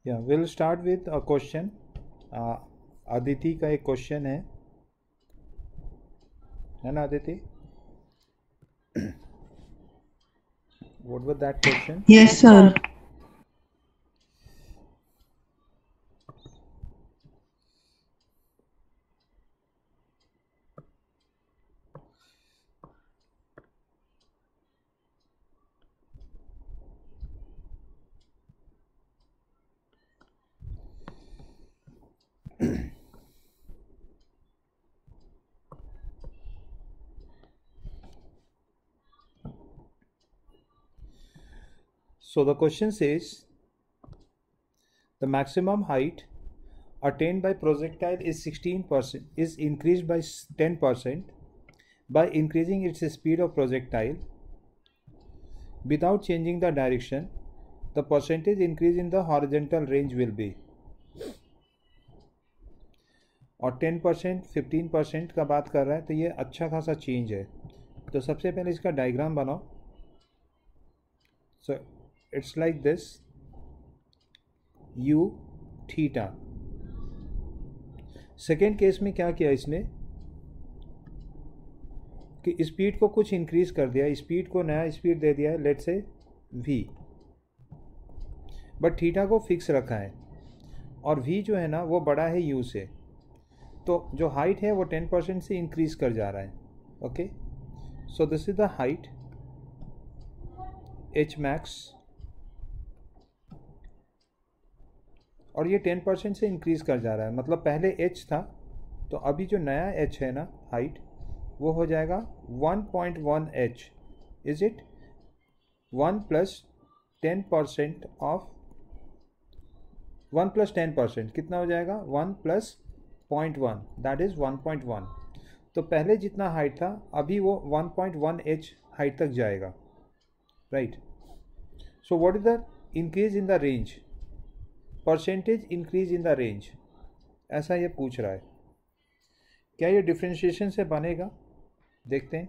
या will start with a question. Aditi का एक क्वेश्चन है ना Aditi? What was that question? Yes, sir. So the question says the maximum height attained by projectile is 16% is increased by 10% by increasing its speed of projectile without changing the direction. The percentage increase in the horizontal range will be। और 10% 15% का बात कर रहा है तो ये अच्छा खासा चेंज है। तो सबसे पहले इसका डायग्राम बनाओ। So it's like this, you theta. Second case में क्या किया इसने कि स्पीड को कुछ इंक्रीज कर दिया, स्पीड को नया स्पीड दे दिया है, let's say v, but theta को फिक्स रखा है और v जो है ना वो बड़ा है u से, तो जो हाइट है वो 10% से इंक्रीज कर जा रहा है। Okay, so this is the height h max और ये 10% से इंक्रीज कर जा रहा है, मतलब पहले h था तो अभी जो नया h है ना हाइट वो हो जाएगा 1.1 h। Is it 1 plus 10% of 1 plus 10% कितना हो जाएगा 1 प्लस 0.1 दैट इज 1.1। तो पहले जितना हाइट था अभी वो 1.1 h हाइट तक जाएगा, right. So what is the increase in the range, percentage increase in the range, ऐसा ये पूछ रहा है। क्या ये डिफ्रेंशिएशन से बनेगा? देखते हैं।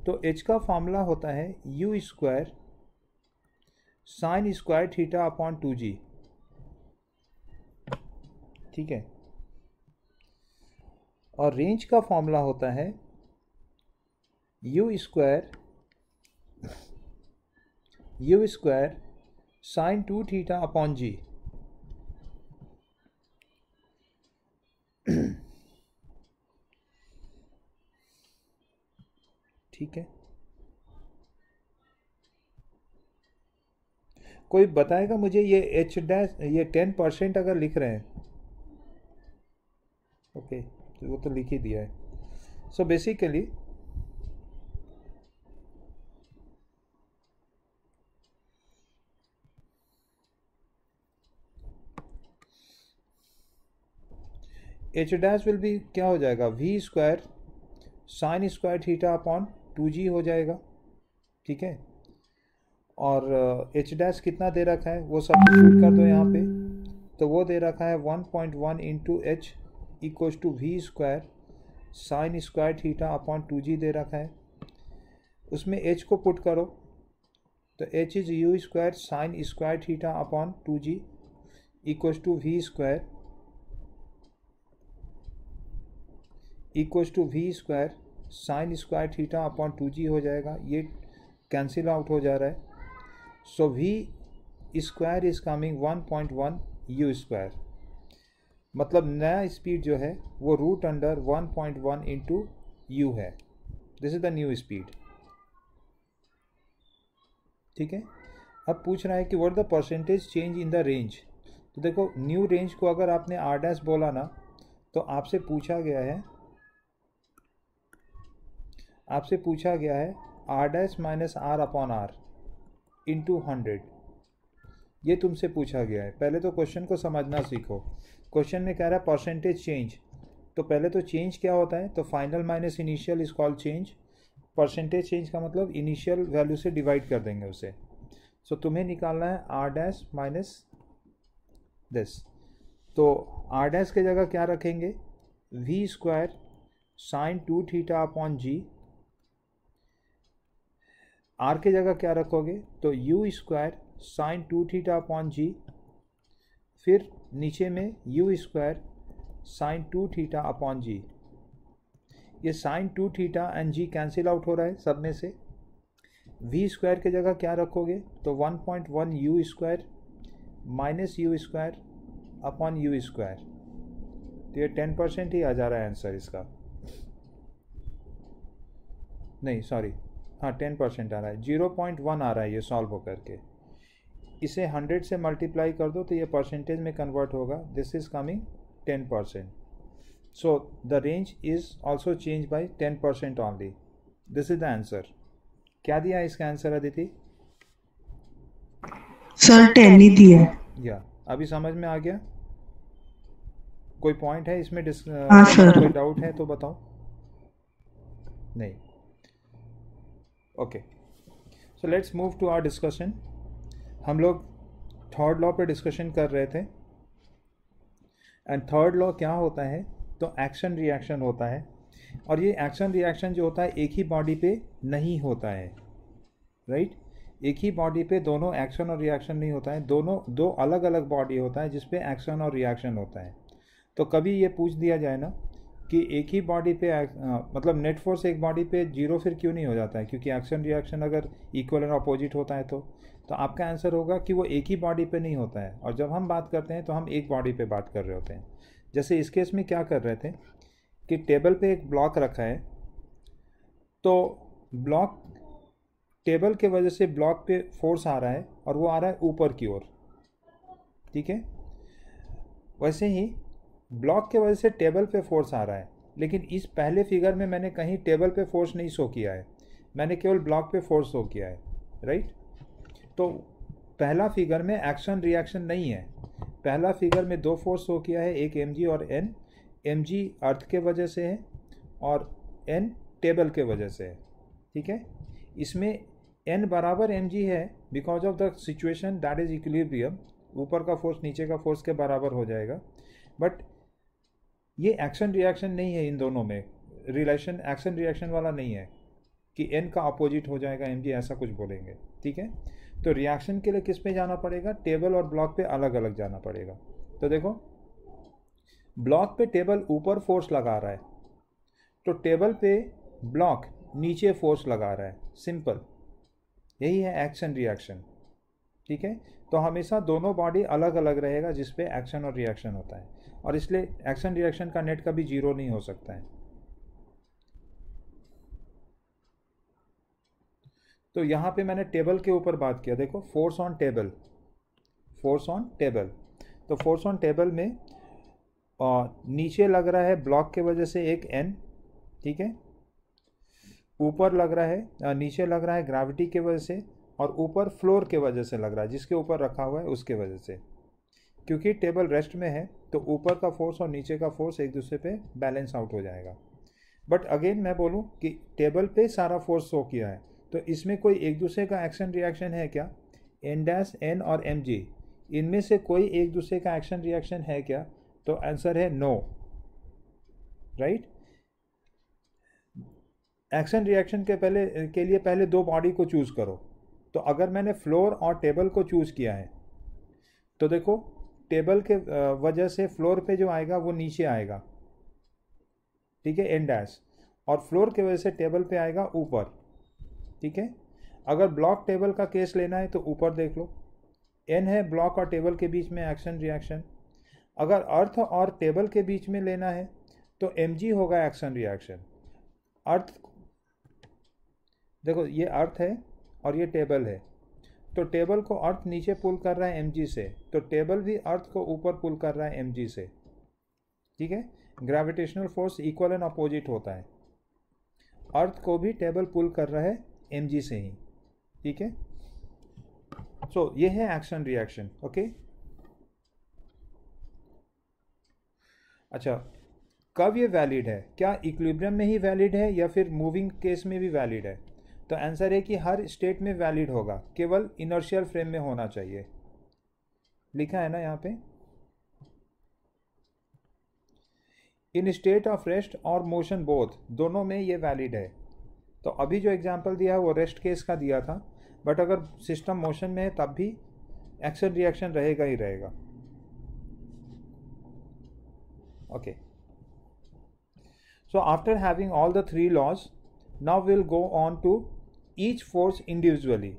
तो h का फॉर्मूला होता है u square sine square theta upon 2g, ठीक है। और रेंज का फॉर्मूला होता है u square sine 2 theta upon g। ठीक है, कोई बताएगा मुझे ये h डैश, ये 10% अगर लिख रहे हैं, ओके तो वो तो लिख ही दिया है। So basically h dash will be क्या हो जाएगा v square sine square theta upon 2g हो जाएगा, ठीक है। और h डैश कितना दे रखा है वो सब्स्टिट्यूट कर दो यहाँ पे, तो वो दे रखा है 1.1 into H equals to V square sine square theta upon 2g दे रखा है। उसमें h को पुट करो तो h is U square sine square theta upon 2g equals to V square sine square theta upon 2g हो जाएगा, ये कैंसिल आउट हो जा रहा है। सो v square is coming 1.1 u square, मतलब नया स्पीड जो है वो रूट अंडर 1.1 इंटू यू है। This is the new speed, ठीक है। अब पूछ रहा है कि what the percentage change in the range. तो देखो न्यू रेंज को अगर आपने आर डैश बोला ना तो आपसे पूछा गया है are dash minus R upon R into 100, ये तुमसे पूछा गया है। पहले तो क्वेश्चन को समझना सीखो। क्वेश्चन में कह रहा है परसेंटेज चेंज, तो पहले तो चेंज क्या होता है, तो final minus initial is called change. Percentage change का मतलब इनिशियल वैल्यू से डिवाइड कर देंगे उसे। सो तुम्हें निकालना है आर डैश माइनस दिस, तो आर डैश के जगह क्या रखेंगे v square sine 2 theta upon g, r के जगह क्या रखोगे तो u square sine 2 theta upon g फिर नीचे में u square sine 2 theta upon g. ये sine 2 theta and g cancel out हो रहा है सब में से। वी स्क्वायर की जगह क्या रखोगे तो 1.1 you square minus you square upon you square. तो ये 10% ही आ जा रहा है आंसर इसका, नहीं सॉरी, हाँ 10% आ रहा है, 0.1 आ रहा है ये सॉल्व होकर के। इसे 100 से मल्टीप्लाई कर दो तो ये परसेंटेज में कन्वर्ट होगा, this is coming 10%। So the range is also change by 10% only. This is the answer. क्या दिया है इसका आंसर अदिति? सर 10 ही दिया। या अभी समझ में आ गया? कोई पॉइंट है इसमें हाँ सर। कोई डाउट है तो बताओ। नहीं, okay. So let's move to our discussion. हम लोग थर्ड लॉ पे डिस्कशन कर रहे थे, एंड थर्ड लॉ क्या होता है तो एक्शन रिएक्शन होता है। और ये एक्शन रिएक्शन जो होता है एक ही बॉडी पे नहीं होता है, राइट? एक ही बॉडी पे दोनों एक्शन और रिएक्शन नहीं होता है, दोनों दो अलग अलग बॉडी होता है जिसपे एक्शन और रिएक्शन होता है। तो कभी ये पूछ दिया जाए ना कि एक ही बॉडी पे मतलब नेट फोर्स एक बॉडी पे जीरो फिर क्यों नहीं हो जाता है, क्योंकि एक्शन रिएक्शन अगर इक्वल एंड अपोजिट होता है तो आपका आंसर होगा कि वो एक ही बॉडी पे नहीं होता है। और जब हम बात करते हैं तो हम एक बॉडी पे बात कर रहे होते हैं। जैसे इस केस में क्या कर रहे थे कि टेबल पे एक ब्लॉक रखा है, तो ब्लॉक टेबल के वजह से ब्लॉक पे फोर्स आ रहा है और वो आ रहा है ऊपर की ओर, ठीक है? वैसे ही ब्लॉक के वजह से टेबल पे फोर्स आ रहा है, लेकिन इस पहले फिगर में मैंने कहीं टेबल पे फोर्स नहीं शो किया है, मैंने केवल ब्लॉक पे फोर्स शो किया है, राइट? तो पहला फिगर में एक्शन रिएक्शन नहीं है। पहला फिगर में दो फोर्स शो किया है, एक mg और n। mg अर्थ के वजह से है और n टेबल के वजह से है, ठीक है? इसमें n बराबर mg है because of the situation that is equilibrium, ऊपर का फोर्स नीचे का फोर्स के बराबर हो जाएगा। बट ये एक्शन रिएक्शन नहीं है, इन दोनों में रिलेशन एक्शन रिएक्शन वाला नहीं है कि n का अपोजिट हो जाएगा mg, ऐसा कुछ बोलेंगे, ठीक है? तो रिएक्शन के लिए किस पे जाना पड़ेगा? टेबल और ब्लॉक पे अलग अलग जाना पड़ेगा। तो देखो ब्लॉक पे टेबल ऊपर फोर्स लगा रहा है, तो टेबल पे ब्लॉक नीचे फोर्स लगा रहा है, सिंपल, यही है एक्शन रिएक्शन, ठीक है? तो हमेशा दोनों बॉडी अलग अलग रहेगा जिस पे एक्शन और रिएक्शन होता है, और इसलिए एक्शन रिएक्शन का नेट कभी जीरो नहीं हो सकता है। तो यहाँ पे मैंने टेबल के ऊपर बात किया, देखो force on table, force on table. तो फोर्स ऑन टेबल में नीचे लग रहा है ब्लॉक के वजह से एक n, ठीक है? ऊपर लग रहा है नीचे लग रहा है ग्रेविटी के वजह से, और ऊपर फ्लोर के वजह से लग रहा है, जिसके ऊपर रखा हुआ है उसके वजह से। क्योंकि टेबल रेस्ट में है तो ऊपर का फोर्स और नीचे का फोर्स एक दूसरे पे बैलेंस आउट हो जाएगा। बट अगेन मैं बोलूँ कि टेबल पे सारा फोर्स शो किया है, तो इसमें कोई एक दूसरे का एक्शन रिएक्शन है क्या? n डैश n और mg, इनमें से कोई एक दूसरे का एक्शन रिएक्शन है क्या? तो आंसर है नो, राइट? एक्शन रिएक्शन के लिए पहले दो बॉडी को चूज करो। तो अगर मैंने फ्लोर और टेबल को चूज किया है तो देखो टेबल के वजह से फ्लोर पे जो आएगा वो नीचे आएगा, ठीक है, n डैश, और फ्लोर के वजह से टेबल पे आएगा ऊपर, ठीक है? अगर ब्लॉक टेबल का केस लेना है तो ऊपर देख लो, n है ब्लॉक और टेबल के बीच में एक्शन रिएक्शन। अगर अर्थ और टेबल के बीच में लेना है तो mg होगा एक्शन रिएक्शन। अर्थ देखो, ये अर्थ है और ये टेबल है, तो टेबल को अर्थ नीचे पुल कर रहा है mg से, तो टेबल भी अर्थ को ऊपर पुल कर रहा है mg से, ठीक है? Gravitational force equal and opposite होता है, अर्थ को भी टेबल पुल कर रहा है mg से ही, ठीक है? सो ये है एक्शन रिएक्शन, ओके? अच्छा, कब ये वैलिड है? क्या इक्विलिब्रियम में ही वैलिड है या फिर मूविंग केस में भी वैलिड है? तो आंसर है कि हर स्टेट में वैलिड होगा, केवल इनर्शियल फ्रेम में होना चाहिए। लिखा है ना यहाँ पे, इन स्टेट ऑफ रेस्ट और मोशन बोथ, दोनों में ये वैलिड है। तो अभी जो एग्जांपल दिया है वो रेस्ट केस का दिया था, बट अगर सिस्टम मोशन में है तब भी एक्शन रिएक्शन रहेगा ही रहेगा। Okay. So after having all the three laws, now we'll go on to each force individually.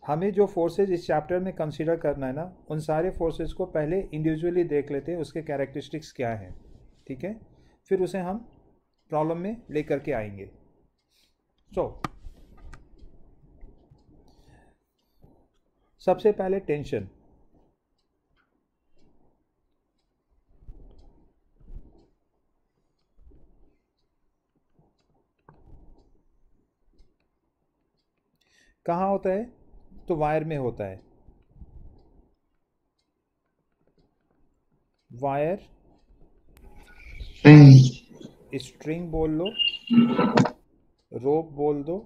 हमें जो फोर्सेज इस चैप्टर में कंसीडर करना है ना, उन सारे फोर्सेज को पहले इंडिविजुअली देख लेते हैं, उसके कैरेक्टरिस्टिक्स क्या हैं, ठीक है, फिर उसे हम प्रॉब्लम में लेकर के आएंगे. सबसे पहले टेंशन. कहाँ होता है? तो वायर में होता है. वायर, स्ट्रिंग बोल लो, रोप बोल दो,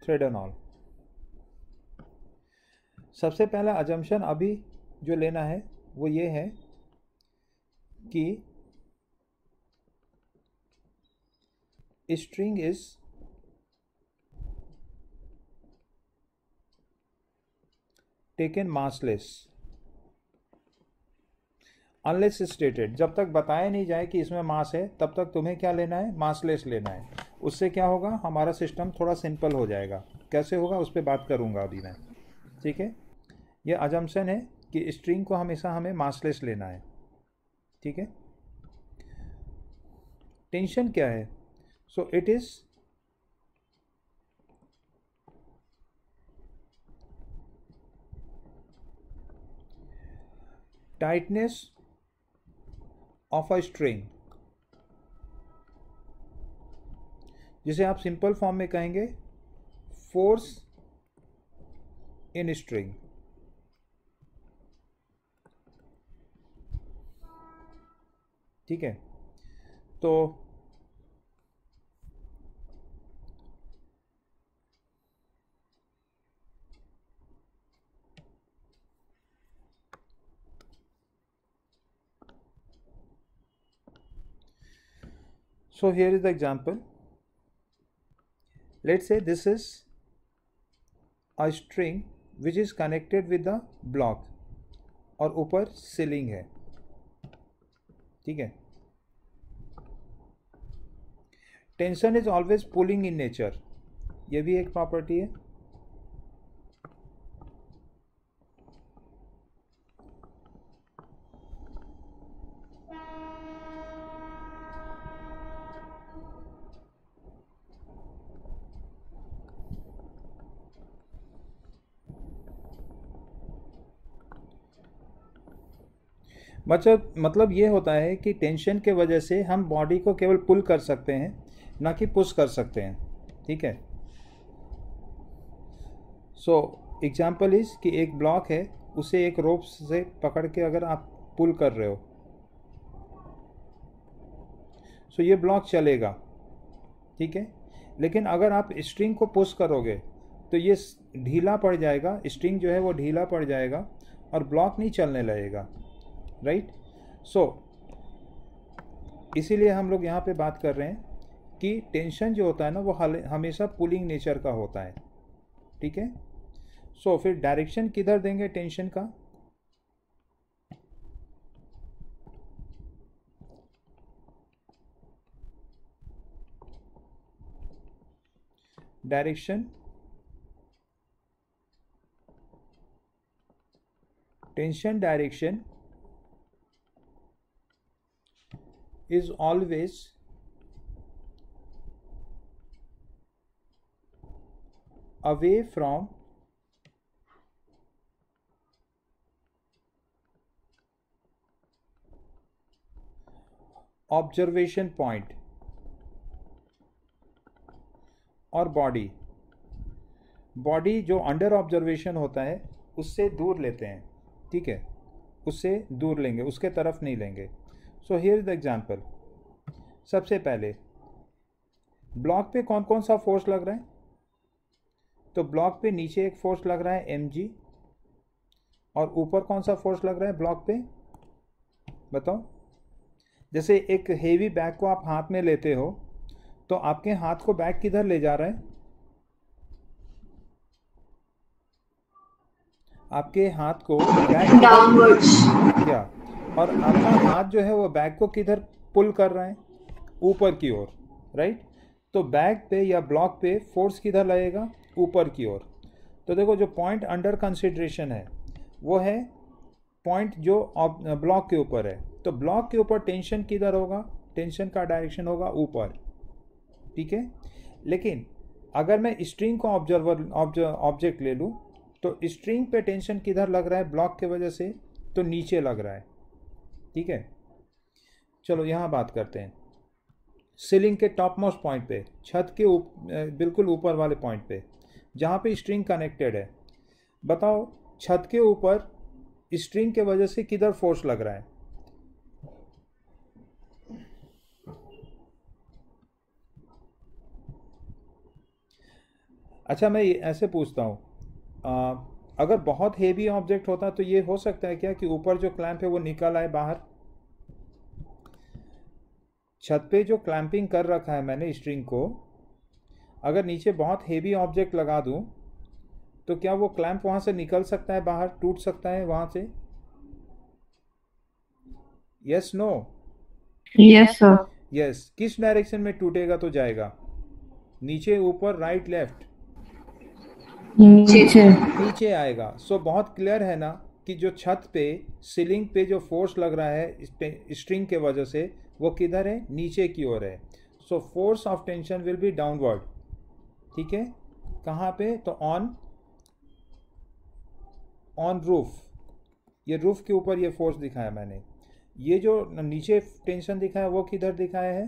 थ्रेड एंड ऑल. सबसे पहला अजम्पशन अभी जो लेना है वो ये है कि string is taken massless unless stated. जब तक बताया नहीं जाए कि इसमें मास है तब तक तुम्हें क्या लेना है? मासलेस लेना है. उससे क्या होगा? हमारा सिस्टम थोड़ा सिंपल हो जाएगा. कैसे होगा उस पर बात करूंगा अभी मैं, ठीक है. ये अजम्पशन है कि स्ट्रिंग को हमेशा हमें मासलेस लेना है, ठीक है. टेंशन क्या है? So it is tightness of a string, जिसे आप सिंपल फॉर्म में कहेंगे फोर्स इन स्ट्रिंग. ठीक है. तो So here is the example. Let's say this is a string which is connected with the block और ऊपर सीलिंग है, ठीक है. Tension is always pulling in nature, ये भी एक प्रॉपर्टी है. मतलब ये होता है कि टेंशन के वजह से हम बॉडी को केवल पुल कर सकते हैं, ना कि पुश कर सकते हैं, ठीक है. सो एग्जाम्पल इज कि एक ब्लॉक है, उसे एक रोप से पकड़ के अगर आप पुल कर रहे हो सो ये ब्लॉक चलेगा, ठीक है. लेकिन अगर आप स्ट्रिंग को पुश करोगे तो ये ढीला पड़ जाएगा, स्ट्रिंग जो है वो ढीला पड़ जाएगा और ब्लॉक नहीं चलने लगेगा, राइट. सो इसीलिए हम लोग यहाँ पे बात कर रहे हैं कि टेंशन जो होता है ना वो हमेशा पुलिंग नेचर का होता है, ठीक है. सो फिर डायरेक्शन किधर देंगे टेंशन का? Direction, tension direction is always away from observation point और बॉडी जो अंडर ऑब्जर्वेशन होता है उससे दूर लेते हैं, ठीक है. उससे दूर लेंगे, उसके तरफ नहीं लेंगे. So here is the example. सबसे पहले ब्लॉक पे कौन कौन सा फोर्स लग रहा है? तो ब्लॉक पे नीचे एक फोर्स लग रहा है mg, और ऊपर कौन सा फोर्स लग रहा है ब्लॉक पे? बताओ. जैसे एक हेवी बैग को आप हाथ में लेते हो तो आपके हाथ को बैग किधर ले जा रहा है? आपके हाथ को बैग डाउनवर्ड्स। या, और आपका हाथ जो है वो बैग को किधर पुल कर रहा है, ऊपर की ओर, राइट। तो बैग पे या ब्लॉक पे फोर्स किधर लगेगा, ऊपर की ओर। तो देखो जो पॉइंट अंडर कंसिडरेशन है वो है पॉइंट जो ब्लॉक के ऊपर है। तो ब्लॉक के ऊपर टेंशन किधर होगा, टेंशन का डायरेक्शन होगा ऊपर, ठीक है। लेकिन अगर मैं स्ट्रिंग को ऑब्जेक्ट ले लूँ तो स्ट्रिंग पे टेंशन किधर लग रहा है, ब्लॉक के वजह से, तो नीचे लग रहा है, ठीक है। चलो यहाँ बात करते हैं सीलिंग के टॉप मोस्ट पॉइंट पे, छत के बिल्कुल ऊपर वाले पॉइंट पे जहाँ पे स्ट्रिंग कनेक्टेड है। बताओ छत के ऊपर स्ट्रिंग के वजह से किधर फोर्स लग रहा है। अच्छा मैं ऐसे पूछता हूँ, अगर बहुत हेवी ऑब्जेक्ट होता तो ये हो सकता है क्या कि ऊपर जो क्लैंप है वो निकल आए बाहर। छत पे जो क्लैंपिंग कर रखा है मैंने स्ट्रिंग को, अगर नीचे बहुत हेवी ऑब्जेक्ट लगा दूं तो क्या वो क्लैंप वहां से निकल सकता है बाहर, टूट सकता है वहां से? Yes no? Yes sir. Yes. किस डायरेक्शन में टूटेगा तो जाएगा, नीचे, ऊपर, राइट, लेफ्ट? नीचे। नीचे आएगा। सो बहुत क्लियर है ना कि जो छत पे सीलिंग पे जो फोर्स लग रहा है स्ट्रिंग के वजह से वो किधर है, नीचे की ओर है। So force of tension will be downward, ठीक है। कहाँ पे, तो ऑन रूफ, ये रूफ के ऊपर ये फोर्स दिखाया मैंने। ये जो नीचे टेंशन दिखाया वो किधर दिखाया है,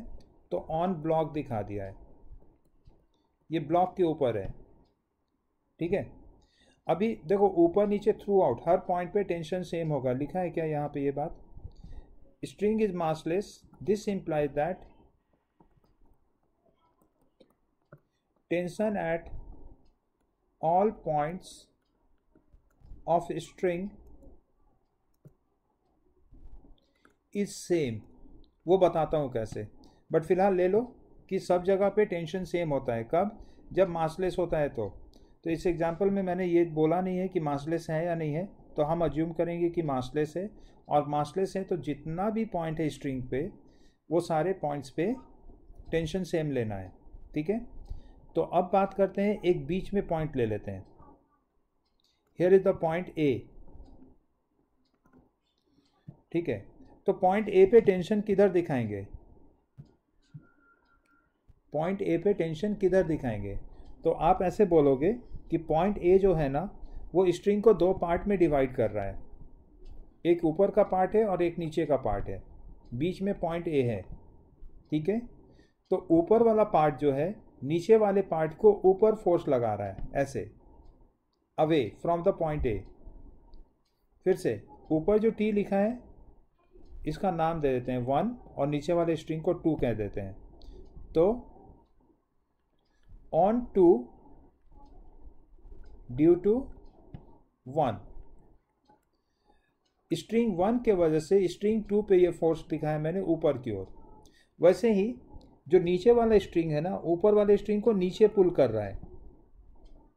तो ऑन ब्लॉक दिखा दिया है, ये ब्लॉक के ऊपर है, ठीक है। अभी देखो ऊपर नीचे थ्रू आउट हर पॉइंट पे टेंशन सेम होगा, लिखा है क्या यहाँ पे ये बात, string is massless, this implies that tension at all points of string is same. वो बताता हूँ कैसे, बट फिलहाल ले लो कि सब जगह पे टेंशन सेम होता है। कब, जब मासलेस होता है तो इस एग्जांपल में मैंने ये बोला नहीं है कि मासलेस है या नहीं है, तो हम अज्यूम करेंगे कि मासलेस है। और मासलेस है तो जितना भी पॉइंट है स्ट्रिंग पे वो सारे पॉइंट्स पे टेंशन सेम लेना है, ठीक है। तो अब बात करते हैं, एक बीच में पॉइंट ले लेते हैं। हियर इज द पॉइंट ए, ठीक है। तो पॉइंट ए पे टेंशन किधर दिखाएंगे, पॉइंट ए पे टेंशन किधर दिखाएंगे, तो आप ऐसे बोलोगे कि पॉइंट ए जो है ना वो स्ट्रिंग को दो पार्ट में डिवाइड कर रहा है, एक ऊपर का पार्ट है और एक नीचे का पार्ट है, बीच में पॉइंट ए है, ठीक है। तो ऊपर वाला पार्ट जो है नीचे वाले पार्ट को ऊपर फोर्स लगा रहा है, ऐसे अवे फ्रॉम द पॉइंट ए। फिर से ऊपर जो टी लिखा है इसका नाम दे देते हैं 1 और नीचे वाले स्ट्रिंग को 2 कह देते हैं। तो ऑन 2 ड्यू टू 1, स्ट्रिंग 1 के वजह से स्ट्रिंग 2 पे ये फोर्स दिखाया मैंने ऊपर की ओर। वैसे ही जो नीचे वाला स्ट्रिंग है ना ऊपर वाले स्ट्रिंग को नीचे पुल कर रहा है,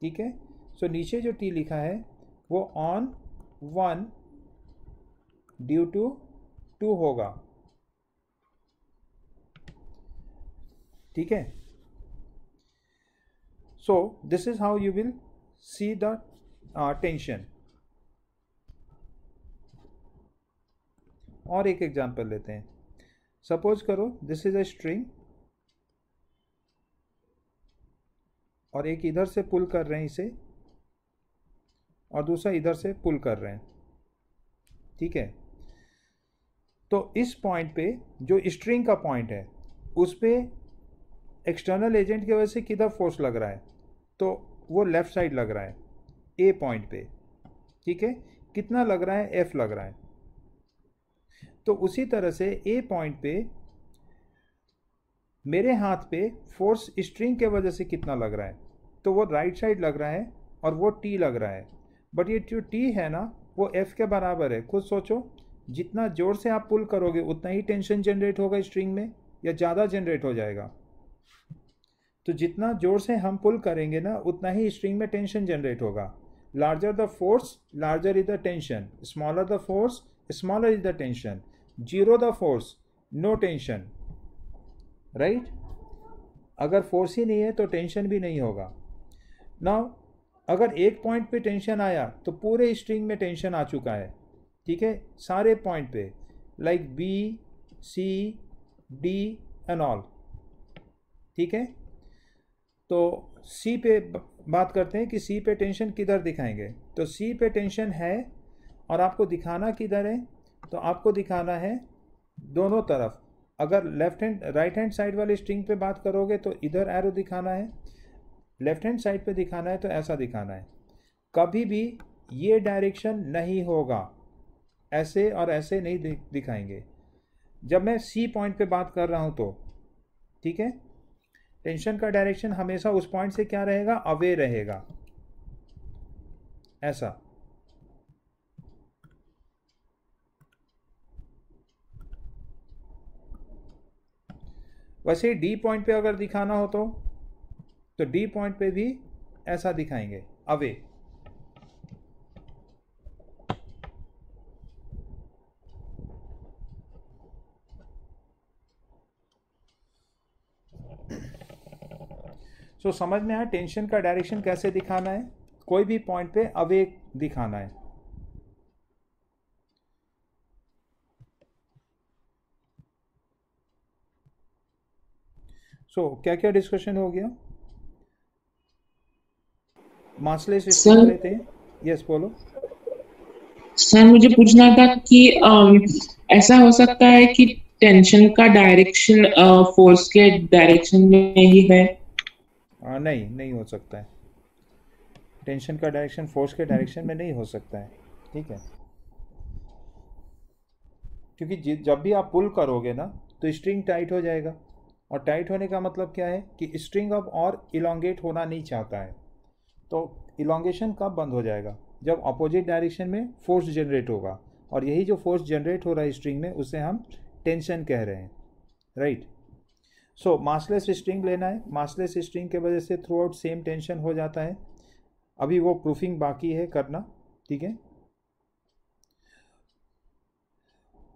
ठीक है। सो नीचे जो टी लिखा है वो ऑन 1 ड्यू टू 2 होगा, ठीक है। सो this is how you will see the tension. और एक एग्जांपल लेते हैं। सपोज करो दिस इज अ स्ट्रिंग और एक इधर से पुल कर रहे हैं इसे और दूसरा इधर से पुल कर रहे हैं, ठीक है। तो इस पॉइंट पे जो स्ट्रिंग का पॉइंट है उस पे एक्सटर्नल एजेंट की वजह से किधर फोर्स लग रहा है, तो वो लेफ्ट साइड लग रहा है ए पॉइंट पे, ठीक है। कितना लग रहा है, एफ लग रहा है। तो उसी तरह से ए पॉइंट पे मेरे हाथ पे फोर्स स्ट्रिंग के वजह से कितना लग रहा है, तो वो राइट साइड लग रहा है और वो टी लग रहा है। बट ये जो टी है ना वो एफ के बराबर है। खुद सोचो, जितना जोर से आप पुल करोगे उतना ही टेंशन जनरेट होगा स्ट्रिंग में या ज़्यादा जनरेट हो जाएगा। तो जितना जोर से हम पुल करेंगे ना उतना ही स्ट्रिंग में टेंशन जनरेट होगा। larger the force, larger is the tension. Smaller the force, smaller is the tension. Zero the force, no tension. Right? अगर फोर्स ही नहीं है तो टेंशन भी नहीं होगा. नाउ अगर एक पॉइंट पे टेंशन आया तो पूरे स्ट्रिंग में टेंशन आ चुका है. ठीक है, सारे पॉइंट पे, like B, C, D and all. ठीक है, तो सी पे बात करते हैं कि सी पे टेंशन किधर दिखाएंगे. तो सी पे टेंशन है और आपको दिखाना किधर है. तो आपको दिखाना है दोनों तरफ. अगर left hand right hand side वाले स्ट्रिंग पे बात करोगे तो इधर एरो दिखाना है, लेफ्ट हैंड साइड पे दिखाना है तो ऐसा दिखाना है. कभी भी ये डायरेक्शन नहीं होगा, ऐसे और ऐसे नहीं दिखाएंगे. जब मैं सी पॉइंट पे बात कर रहा हूं तो ठीक है, टेंशन का डायरेक्शन हमेशा उस पॉइंट से क्या रहेगा, अवे रहेगा, ऐसा. वैसे डी पॉइंट पे अगर दिखाना हो तो डी पॉइंट पे भी ऐसा दिखाएंगे, अवे. सो समझ में आया टेंशन का डायरेक्शन कैसे दिखाना है. कोई भी पॉइंट पे अवे दिखाना है. सो क्या क्या डिस्कशन हो गया. मासलेस स्ट्रिंग लेते हैं. यस बोलो. सर मुझे पूछना था कि ऐसा हो सकता है कि टेंशन का डायरेक्शन फोर्स के डायरेक्शन में ही है. नहीं, नहीं हो सकता है. टेंशन का डायरेक्शन फोर्स के डायरेक्शन में नहीं हो सकता है. ठीक है, क्योंकि जब भी आप पुल करोगे ना तो स्ट्रिंग टाइट हो जाएगा. और टाइट होने का मतलब क्या है कि स्ट्रिंग अब और इलोंगेट होना नहीं चाहता है. तो इलोंगेशन कब बंद हो जाएगा, जब अपोजिट डायरेक्शन में फोर्स जनरेट होगा. और यही जो फोर्स जनरेट हो रहा है स्ट्रिंग में, उसे हम टेंशन कह रहे हैं. राइट. सो मासलेस स्ट्रिंग लेना है. मासलेस स्ट्रिंग के वजह से थ्रू आउट सेम टेंशन हो जाता है. अभी वो प्रूफिंग बाकी है करना. ठीक है.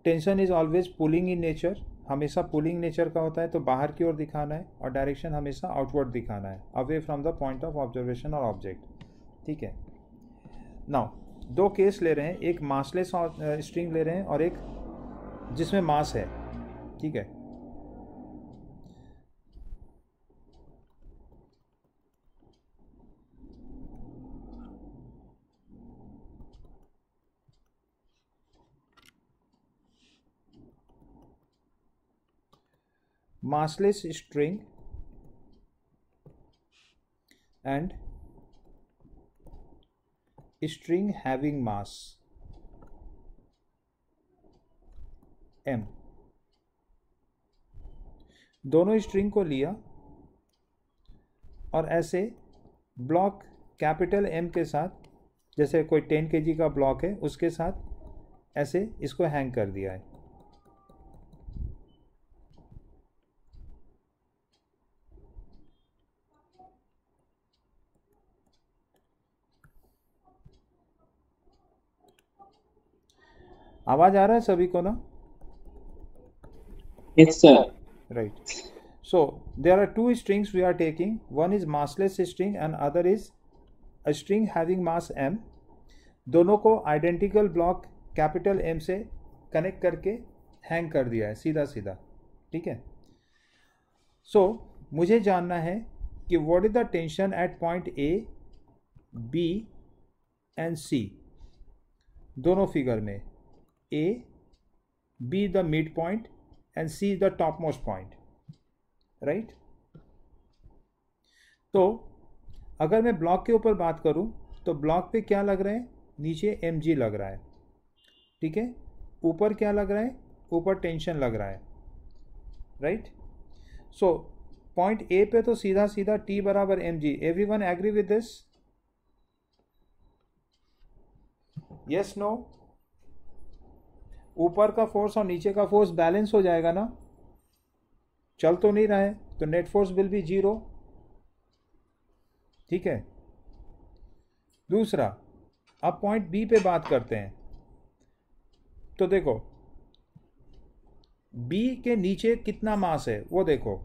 Tension is always pulling in nature. हमेशा पुलिंग नेचर का होता है, तो बाहर की ओर दिखाना है और डायरेक्शन हमेशा आउटवर्ड दिखाना है, away from the point of observation और ऑब्जेक्ट. ठीक है. नाउ दो केस ले रहे हैं, एक मासलेस स्ट्रिंग ले रहे हैं और एक जिसमें मास है. ठीक है. massless string and string having mass m. दोनों स्ट्रिंग को लिया और ऐसे ब्लॉक कैपिटल एम के साथ, जैसे कोई 10 kg का ब्लॉक है उसके साथ ऐसे इसको हैंग कर दिया है. आवाज आ रहा है सभी को ना. Yes sir. Right. So there are two strings we are taking. One is massless string and other is a string having mass m. दोनों को आइडेंटिकल ब्लॉक कैपिटल M से कनेक्ट करके हैंग कर दिया है सीधा सीधा. ठीक है. सो मुझे जानना है कि what is the tension at point A, B and C. दोनों फिगर में A, B the midpoint and C the topmost point. Right. तो अगर मैं ब्लॉक के ऊपर बात करूं तो ब्लॉक पे क्या लग रहा है, नीचे mg लग रहा है. ठीक है. ऊपर क्या लग रहा है, ऊपर टेंशन लग रहा है. राइट. सो पॉइंट A पे तो सीधा सीधा T बराबर mg. Everyone agree with this? Yes no. ऊपर का फोर्स और नीचे का फोर्स बैलेंस हो जाएगा ना. चल तो नहीं रहा है तो नेट फोर्स विल बी 0. ठीक है. दूसरा, अब पॉइंट बी पे बात करते हैं। तो देखो बी के नीचे कितना मास है वो देखो।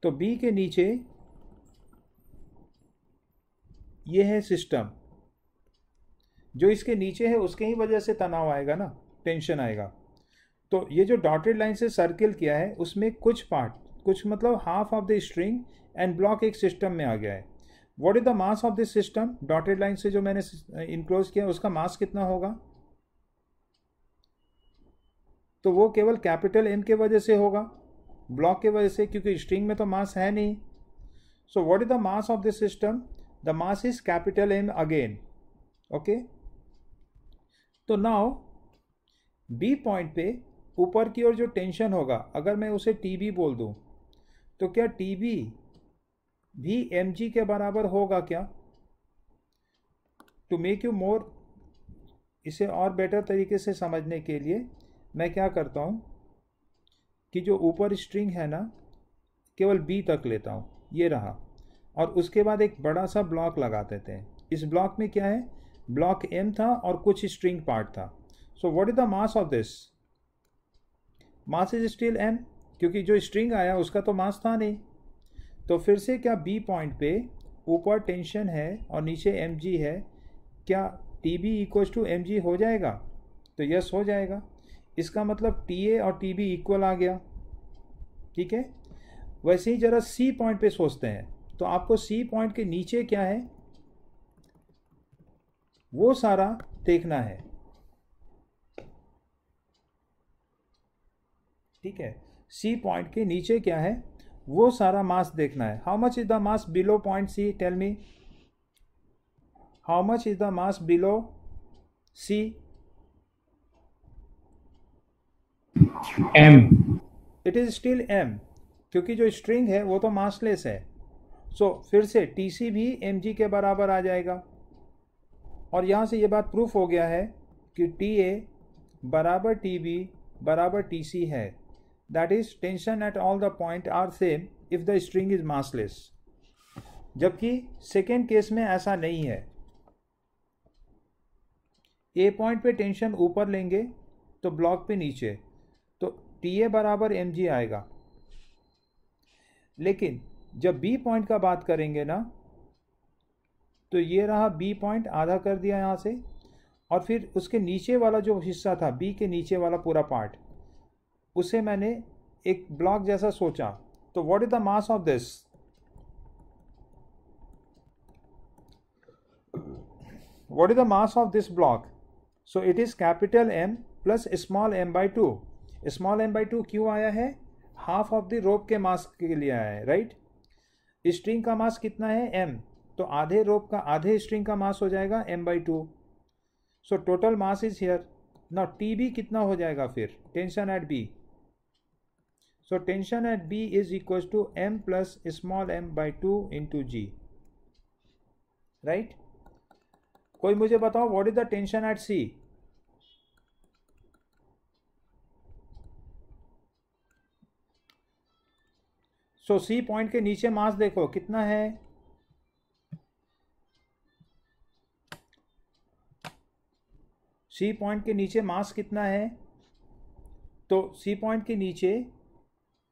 तो बी के नीचे ये है सिस्टम, जो इसके नीचे है उसके ही वजह से तनाव आएगा ना, टेंशन आएगा। तो ये जो डॉटेड लाइन से सर्किल किया है उसमें कुछ पार्ट, कुछ मतलब half of the string and block एक सिस्टम में आ गया है। What is the mass of this system? Dotted line से जो मैंने इनक्लोज किया उसका मास कितना होगा? तो वो केवल कैपिटल एम के वजह से होगा, ब्लॉक के वजह से, क्योंकि स्ट्रिंग में तो मास है नहीं। सो what is the mass of this system? The mass is capital M again. Okay, तो नाउ बी पॉइंट पे ऊपर की ओर जो टेंशन होगा, अगर मैं उसे टीबी बोल दूं, तो क्या टीबी भी mg के बराबर होगा क्या? टू मेक यू मोर, इसे और बेटर तरीके से समझने के लिए मैं क्या करता हूं कि जो ऊपर स्ट्रिंग है ना, केवल बी तक लेता हूं, ये रहा, और उसके बाद एक बड़ा सा ब्लॉक लगा देते हैं। इस ब्लॉक में क्या है? ब्लॉक एम था और कुछ स्ट्रिंग पार्ट था। So what is the mass of this? Mass is still M, क्योंकि जो स्ट्रिंग आया उसका तो मास था नहीं। तो फिर से क्या बी पॉइंट पे ऊपर टेंशन है और नीचे एम जी है, क्या T B equal to M G हो जाएगा? तो यस हो जाएगा। इसका मतलब टी ए और टी बी इक्वल आ गया। ठीक है, वैसे ही जरा सी पॉइंट पे सोचते हैं। तो आपको सी पॉइंट के नीचे क्या है वो सारा देखना है। ठीक है, सी पॉइंट के नीचे क्या है वो सारा मास देखना है। How much is the mass below point C? Tell me, how much is the mass below C? m। It is still m, क्योंकि जो स्ट्रिंग है वो तो मासलेस है। सो फिर से टी सी भी एम जी के बराबर आ जाएगा। और यहाँ से ये बात प्रूफ हो गया है कि टी ए बराबर टी बी बराबर टी सी है। That is tension at all the point are same if the string is massless. जबकि सेकेंड केस में ऐसा नहीं है। ए पॉइंट पे टेंशन ऊपर लेंगे तो ब्लॉक पे नीचे, तो टी ए बराबर एम जी आएगा। लेकिन जब बी पॉइंट का बात करेंगे ना, तो ये रहा बी पॉइंट, आधा कर दिया यहाँ से, और फिर उसके नीचे वाला जो हिस्सा था, बी के नीचे वाला पूरा पार्ट, उसे मैंने एक ब्लॉक जैसा सोचा। तो what is the mass of this? What is the mass of this block? So it is capital M plus small M by two. Small M by two क्यों आया है? हाफ ऑफ द रोप के मास के लिए आया है, right? String का मास कितना है? एम, तो आधे रोप का, आधे स्ट्रिंग का मास हो जाएगा M by two. So total mass is here. Now T B कितना हो जाएगा फिर? Tension at B. So tension at B is equal to M plus small M by two into G, right? कोई मुझे बताओ what is the tension at C? So C point के नीचे मास देखो कितना है? सी पॉइंट के नीचे मास कितना है? तो सी पॉइंट के नीचे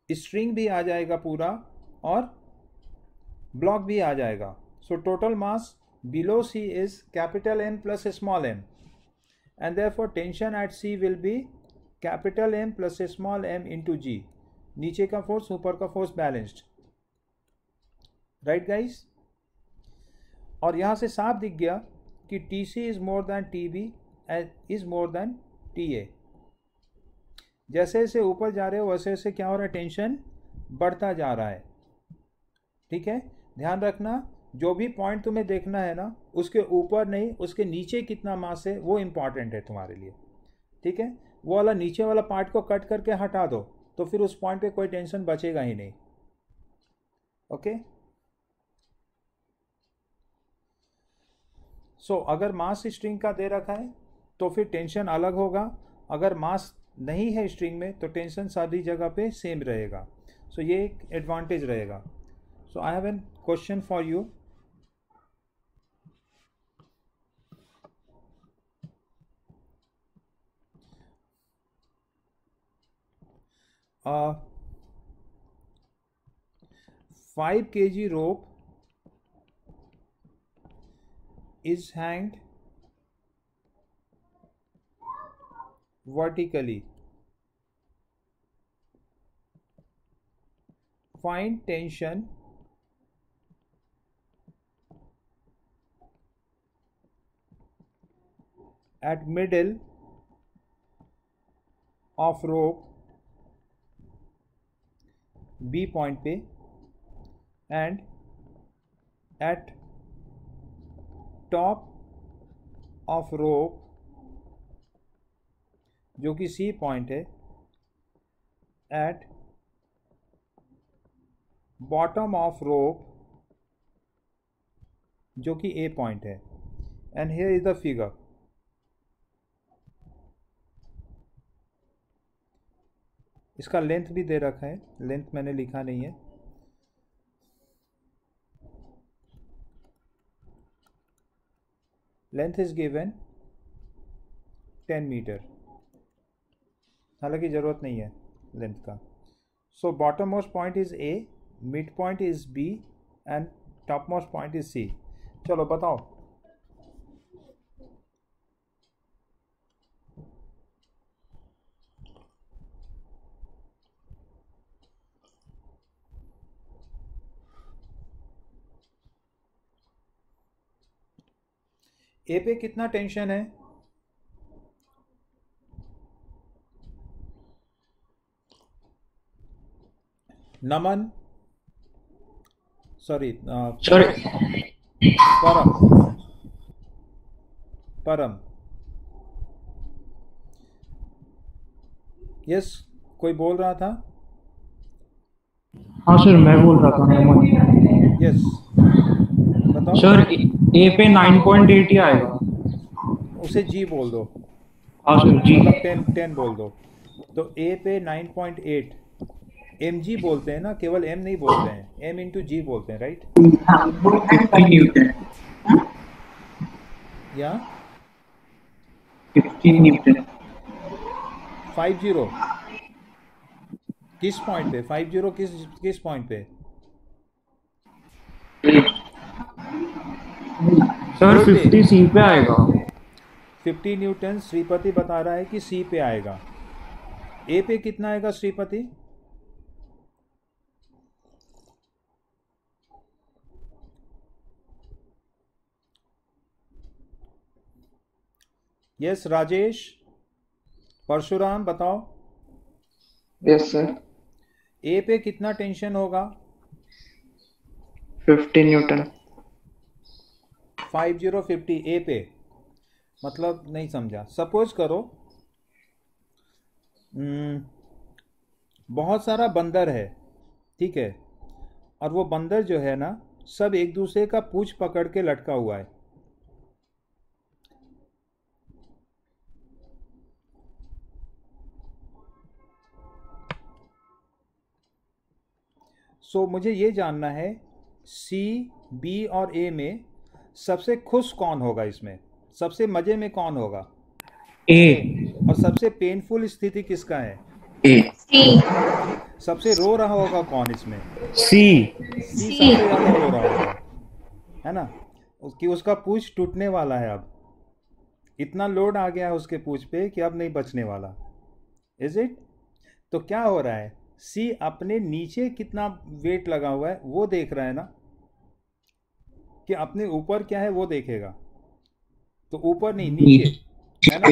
स्ट्रिंग भी आ जाएगा पूरा और ब्लॉक भी आ जाएगा। So total mass below C is capital M plus small m, and therefore tension at C will be capital M plus small m into g. नीचे का फोर्स ऊपर का फोर्स बैलेंस्ड, राइट गाइस? और यहां से साफ दिख गया कि T C is more than T B is more than T A. जैसे जैसे ऊपर जा रहे हो वैसे वैसे क्या हो रहा है? टेंशन बढ़ता जा रहा है। ठीक है, ध्यान रखना, जो भी पॉइंट तुम्हें देखना है ना, उसके ऊपर नहीं, उसके नीचे कितना मास है वो इंपॉर्टेंट है तुम्हारे लिए। ठीक है, वो वाला नीचे वाला पार्ट को कट करके हटा दो, तो फिर उस पॉइंट पे कोई टेंशन बचेगा ही नहीं। ओके, सो अगर मास स्ट्रिंग का दे रखा है तो फिर टेंशन अलग होगा। अगर मास नहीं है स्ट्रिंग में तो टेंशन सारी जगह पे सेम रहेगा। सो ये एक एडवांटेज रहेगा। So I have an question for you. 5 kg rope is hanged vertically. Find tension at middle of rope B point पे and at top of rope जो कि C point है at bottom of rope जो कि A point है and here is the figure. इसका length भी दे रखा है, लेंथ मैंने लिखा नहीं है. लेंथ इज गिवन 10 मीटर, हालांकि ज़रूरत नहीं है लेंथ का. So bottom most point is A, mid point is B and top most point is C. चलो बताओ. ए पे कितना टेंशन है? नमन, सॉरी परम, परम. यस, कोई बोल रहा था? हाँ सर, मैं बोल रहा था नमन. यस, बताओ. सर ए पे 9.8 ही आएगा. उसे जी बोल दो. हाँ सर, जी. मतलब 10 बोल दो. तो ए पे 9.8 एम जी बोलते हैं ना, केवल एम नहीं बोलते हैं, एम इंटू जी बोलते हैं, राइट? 15 न्यूटन. या 15 न्यूटन. 50 किस पॉइंट पे? 50 किस पॉइंट पे? सर 50 सी पे आएगा. 50 न्यूटन श्रीपति बता रहा है कि सी पे आएगा. ए पे कितना आएगा श्रीपति? यस राजेश, परशुराम बताओ. Yes sir. ए पे कितना टेंशन होगा? 50 न्यूटन. 50 ए पे, मतलब नहीं समझा. सपोज करो बहुत सारा बंदर है, ठीक है, और वो बंदर जो है ना सब एक दूसरे का पूंछ पकड़ के लटका हुआ है. सो मुझे ये जानना है सी, बी और ए में सबसे खुश कौन होगा, इसमें सबसे मजे में कौन होगा? ए. और सबसे पेनफुल स्थिति किसका है? ए. सबसे रो रहा होगा कौन इसमें? सी. सी सबसे ज्यादा रो रहा होगा, है ना, उसका पूंछ टूटने वाला है. अब इतना लोड आ गया है उसके पूंछ पे कि अब नहीं बचने वाला. Is it? तो क्या हो रहा है, सी अपने नीचे कितना वेट लगा हुआ है वो देख रहा है ना, कि अपने ऊपर क्या है वो देखेगा. तो ऊपर नहीं, नीचे, है ना.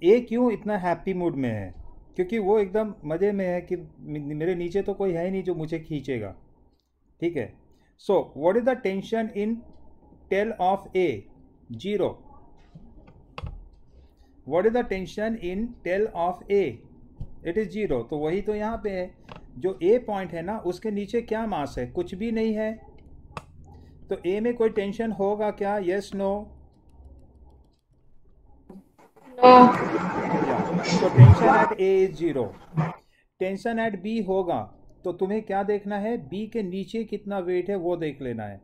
ए क्यों इतना हैप्पी मूड में है? क्योंकि वो एकदम मजे में है कि मेरे नीचे तो कोई है ही नहीं जो मुझे खींचेगा. ठीक है. So what is the tension in tail of A? 0. What is the tension in tail of A? It is 0. तो वही तो यहाँ पे है. जो ए पॉइंट है ना उसके नीचे क्या मास है? कुछ भी नहीं है. तो ए में कोई टेंशन होगा क्या? Yes, no? तो tension at A is 0. Tension at B होगा तो तुम्हें क्या देखना है? बी के नीचे कितना वेट है वो देख लेना है.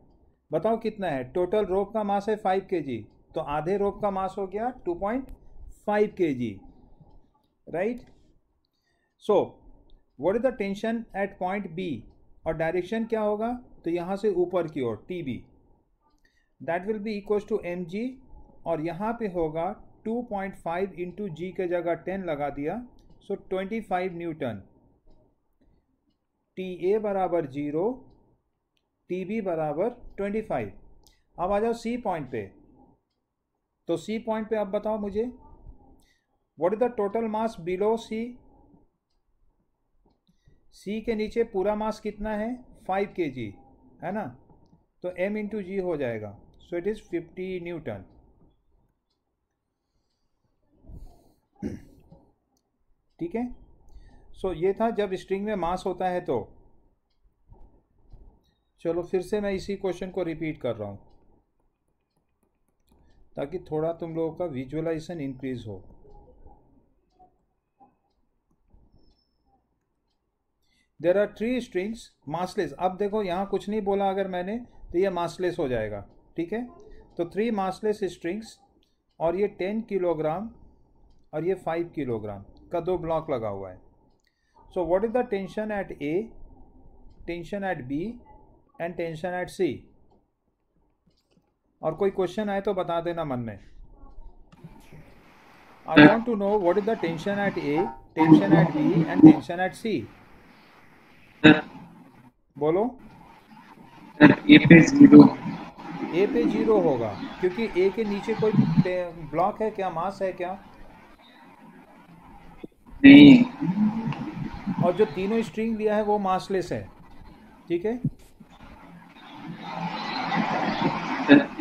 बताओ कितना है? टोटल रोप का मास है 5 kg, तो आधे रोप का मास हो गया 2.5 kg, right? So what is the tension at point B, और डायरेक्शन क्या होगा, तो यहाँ से ऊपर की ओर T B, that will be equal to M g, और यहाँ पे होगा 2.5 इंटू जी के जगह 10 लगा दिया, सो 25 न्यूटन। टी ए बराबर 0, टी बी बराबर 25। अब आ जाओ सी पॉइंट पे, तो सी पॉइंट पे अब बताओ मुझे what is the total mass below C. C के नीचे पूरा मास कितना है, 5 kg, है ना, तो m इंटू जी हो जाएगा, सो इट इज 50 न्यूटन। ठीक है, सो ये था जब स्ट्रिंग में मास होता है तो। चलो फिर से मैं इसी क्वेश्चन को रिपीट कर रहा हूँ ताकि थोड़ा तुम लोगों का विजुअलाइजेशन इंक्रीज हो। There are 3 strings massless. अब देखो यहाँ कुछ नहीं बोला अगर मैंने तो ये मासलेस हो जाएगा, ठीक है। तो 3 मासलेस स्ट्रिंग्स, और ये 10 किलोग्राम और ये 5 किलोग्राम का 2 ब्लॉक लगा हुआ है। So what is the tension at A, tension at B and tension at C. और कोई क्वेश्चन आए तो बता देना मन में। I want to know what is the tension at A, tension at B and tension at C. बोलो। A पे 0। ए पे 0 होगा क्योंकि ए के नीचे कोई ब्लॉक है क्या, मास है क्या? नहीं, और जो तीनों स्ट्रिंग लिया है वो मासलेस है, ठीक है।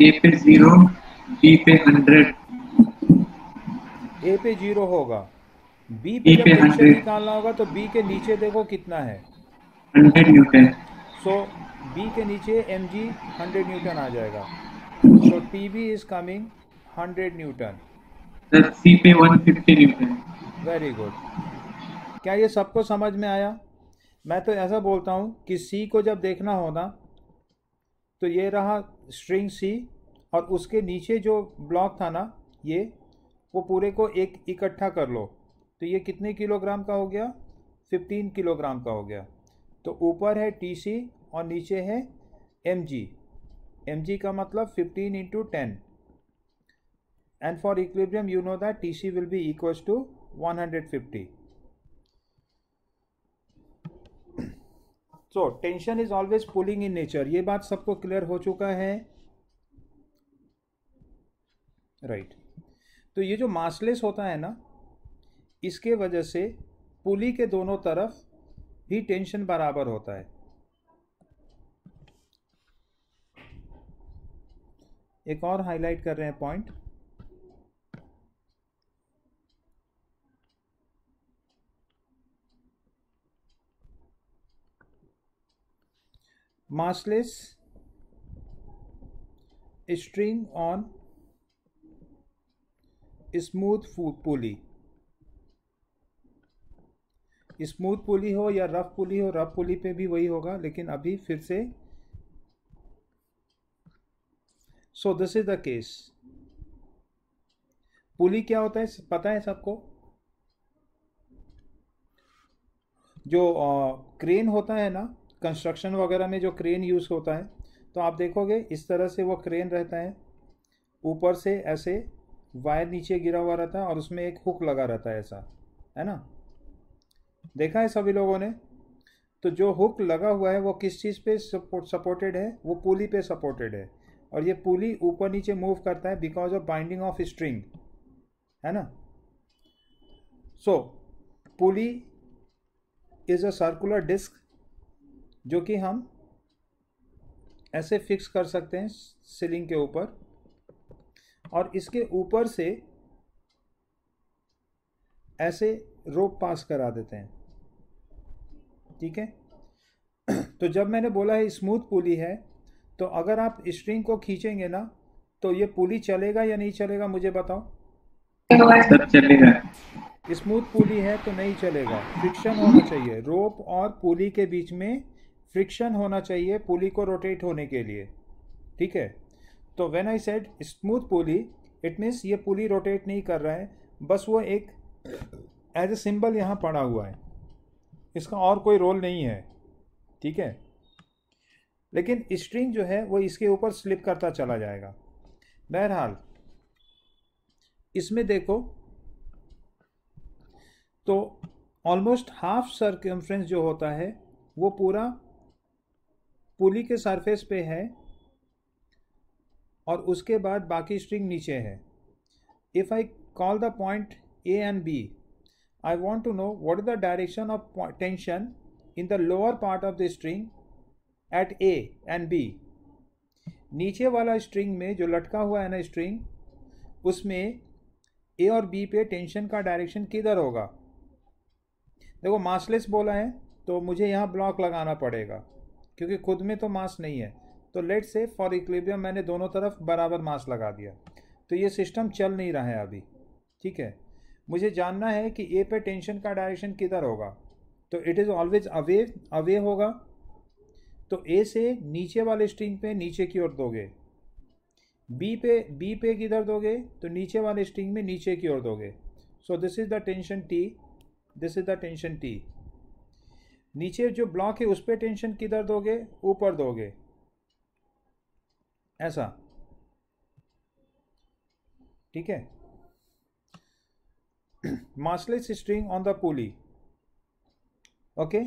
ए पे 0, बी पे 100। ए पे 0 होगा, बी पे B जब पे टेंशन 100 निकालना होगा तो बी के नीचे देखो कितना है, 100 न्यूटन। सो बी के नीचे एम जी 100 न्यूटन आ जाएगा, so T B is coming 100 newton. Sir C पे 150 न्यूटन। Very good. क्या ये सबको समझ में आया? मैं तो ऐसा बोलता हूँ कि सी को जब देखना हो ना तो ये रहा स्ट्रिंग सी, और उसके नीचे जो ब्लॉक था ना ये, वो पूरे को एक इकट्ठा कर लो, तो ये कितने किलोग्राम का हो गया, 15 किलोग्राम का हो गया। तो ऊपर है टी सी और नीचे है एम जी। एम जी का मतलब 15 into 10, and for equilibrium you know that T C will be equals to 150। So tension is always pulling in nature, ये बात सबको क्लियर हो चुका है, राइट। तो ये जो मासलेस होता है ना, इसके वजह से पुली के दोनों तरफ भी टेंशन बराबर होता है। एक और हाईलाइट कर रहे हैं point, massless string on smooth pulley। Smooth pulley हो या रफ पुली हो, रफ पुली पे भी वही होगा, लेकिन अभी फिर से so this is the case. Pulley क्या होता है पता है सबको? जो क्रेन होता है ना कंस्ट्रक्शन वगैरह में, जो क्रेन यूज़ होता है, तो आप देखोगे इस तरह से वो क्रेन रहता है, ऊपर से ऐसे वायर नीचे गिरा हुआ रहता है और उसमें एक हुक लगा रहता है, ऐसा है ना, देखा है सभी लोगों ने। तो जो हुक लगा हुआ है वो किस चीज़ पे सपोर्टेड है, वो पुली पे सपोर्टेड है, और ये पुली ऊपर नीचे मूव करता है because of binding of string, है ना। So pulley is a circular disc जो कि हम ऐसे फिक्स कर सकते हैं सीलिंग के ऊपर, और इसके ऊपर से ऐसे रोप पास करा देते हैं, ठीक है। तो जब मैंने बोला है स्मूथ पुली है, तो अगर आप स्ट्रिंग को खींचेंगे ना तो ये पुली चलेगा या नहीं चलेगा, मुझे बताओ। सब चलेगा। स्मूथ पुली है तो नहीं चलेगा, फ्रिक्शन होना चाहिए, रोप और पुली के बीच में फ्रिक्शन होना चाहिए पुली को रोटेट होने के लिए, ठीक है। तो when I said smooth pulley, it means ये पुली रोटेट नहीं कर रहा है, बस वो एक एज ए सिंबल यहाँ पड़ा हुआ है, इसका और कोई रोल नहीं है, ठीक है। लेकिन स्ट्रिंग जो है वो इसके ऊपर स्लिप करता चला जाएगा। बहरहाल इसमें देखो तो ऑलमोस्ट हाफ सर्कमफ्रेंस जो होता है वो पूरा पुली के सरफेस पे है और उसके बाद बाकी स्ट्रिंग नीचे है। If I call the point A and B, I want to know what is the direction of tension in the lower part of the string at A and B. नीचे वाला स्ट्रिंग में जो लटका हुआ है ना स्ट्रिंग, उसमें ए और बी पे टेंशन का डायरेक्शन किधर होगा। देखो मासलेस बोला है तो मुझे यहाँ ब्लॉक लगाना पड़ेगा क्योंकि खुद में तो मास नहीं है। तो लेट से फॉर इक्विलिब्रियम मैंने दोनों तरफ बराबर मास लगा दिया, तो ये सिस्टम चल नहीं रहा है अभी, ठीक है। मुझे जानना है कि ए पे टेंशन का डायरेक्शन किधर होगा, तो it is always away away होगा। तो ए से नीचे वाले स्ट्रिंग पे नीचे की ओर दोगे, बी पे किधर दोगे तो नीचे वाले स्ट्रिंग में नीचे की ओर दोगे। सो this is the tension T, this is the tension T. नीचे जो ब्लॉक है उस पे टेंशन किधर दोगे, ऊपर दोगे, ऐसा, ठीक है। massless string on the pulley, okay.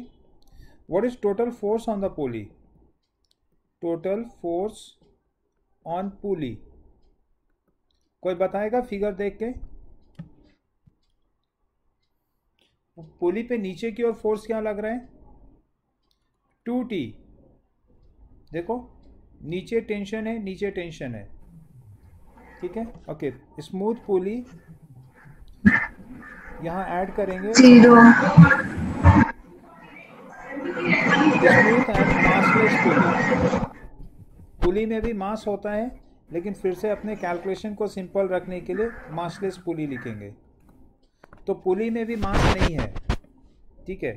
What is total force on the pulley? Total force on pulley, कोई बताएगा फिगर देख के। पुली पे नीचे की ओर फोर्स क्या लग रहा है, 2T। देखो नीचे टेंशन है, नीचे टेंशन है, ठीक है, ओके। स्मूथ पुली यहाँ ऐड करेंगे, 0 स्मूथ एंड मासलेस पुली। पुली में भी मास होता है, लेकिन फिर से अपने कैलकुलेशन को सिंपल रखने के लिए मासलेस पुली लिखेंगे। तो पुली में भी मास नहीं है, ठीक है।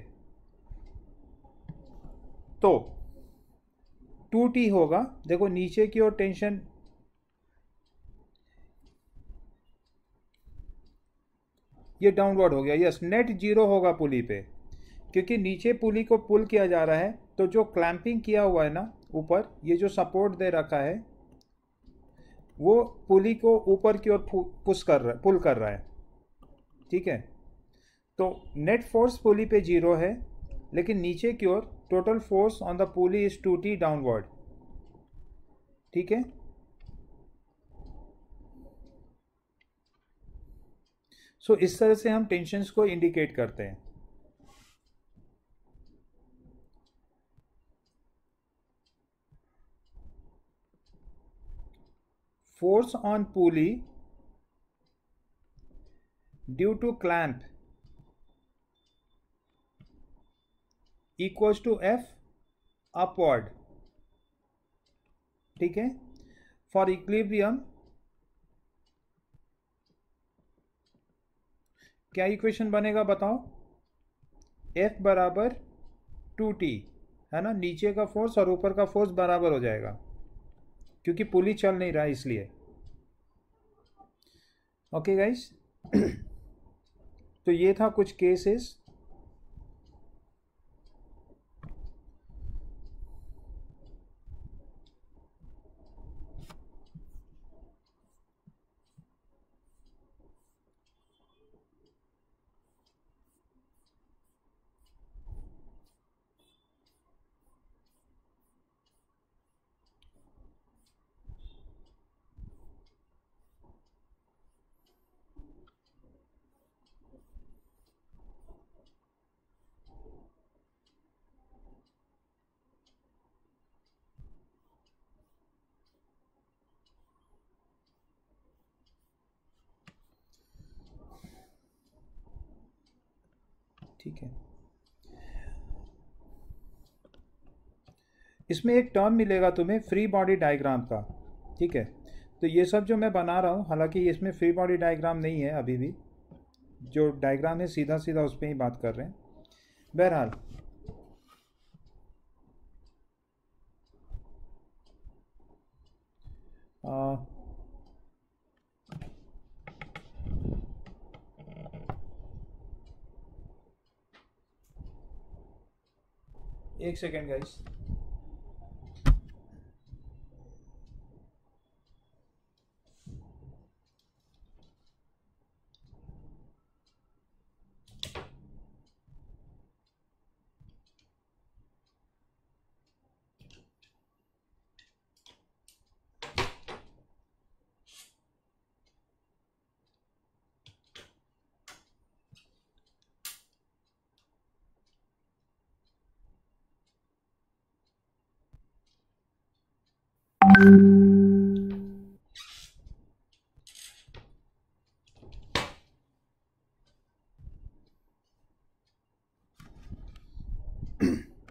तो 2T होगा। देखो नीचे की ओर टेंशन, ये डाउनवर्ड हो गया, यस। नेट 0 होगा पुली पे, क्योंकि नीचे पुली को पुल किया जा रहा है। तो जो क्लैंपिंग किया हुआ है ना ऊपर, ये जो सपोर्ट दे रखा है वो पुली को ऊपर की ओर पुल कर रहा है, ठीक है। तो नेट फोर्स पुली पे 0 है, लेकिन नीचे की ओर total force on the pulley is 2T downward, ठीक है। सो इस तरह से हम टेंशन्स को इंडिकेट करते हैं। Force on pulley due to clamp equals to F upward, ठीक है। फॉर इक्विलिब्रियम क्या इक्वेशन बनेगा बताओ, F बराबर 2T, है ना। नीचे का फोर्स और ऊपर का फोर्स बराबर हो जाएगा, क्योंकि पुली चल नहीं रहा इसलिए, ओके गाइस। तो ये था कुछ केसेस। ठीक है, इसमें एक टर्म मिलेगा तुम्हें फ्री बॉडी डायग्राम का, ठीक है। तो ये सब जो मैं बना रहा हूँ, हालांकि इसमें फ्री बॉडी डायग्राम नहीं है अभी भी, जो डायग्राम है सीधा सीधा उस पर ही बात कर रहे हैं। बहरहाल एक second guys.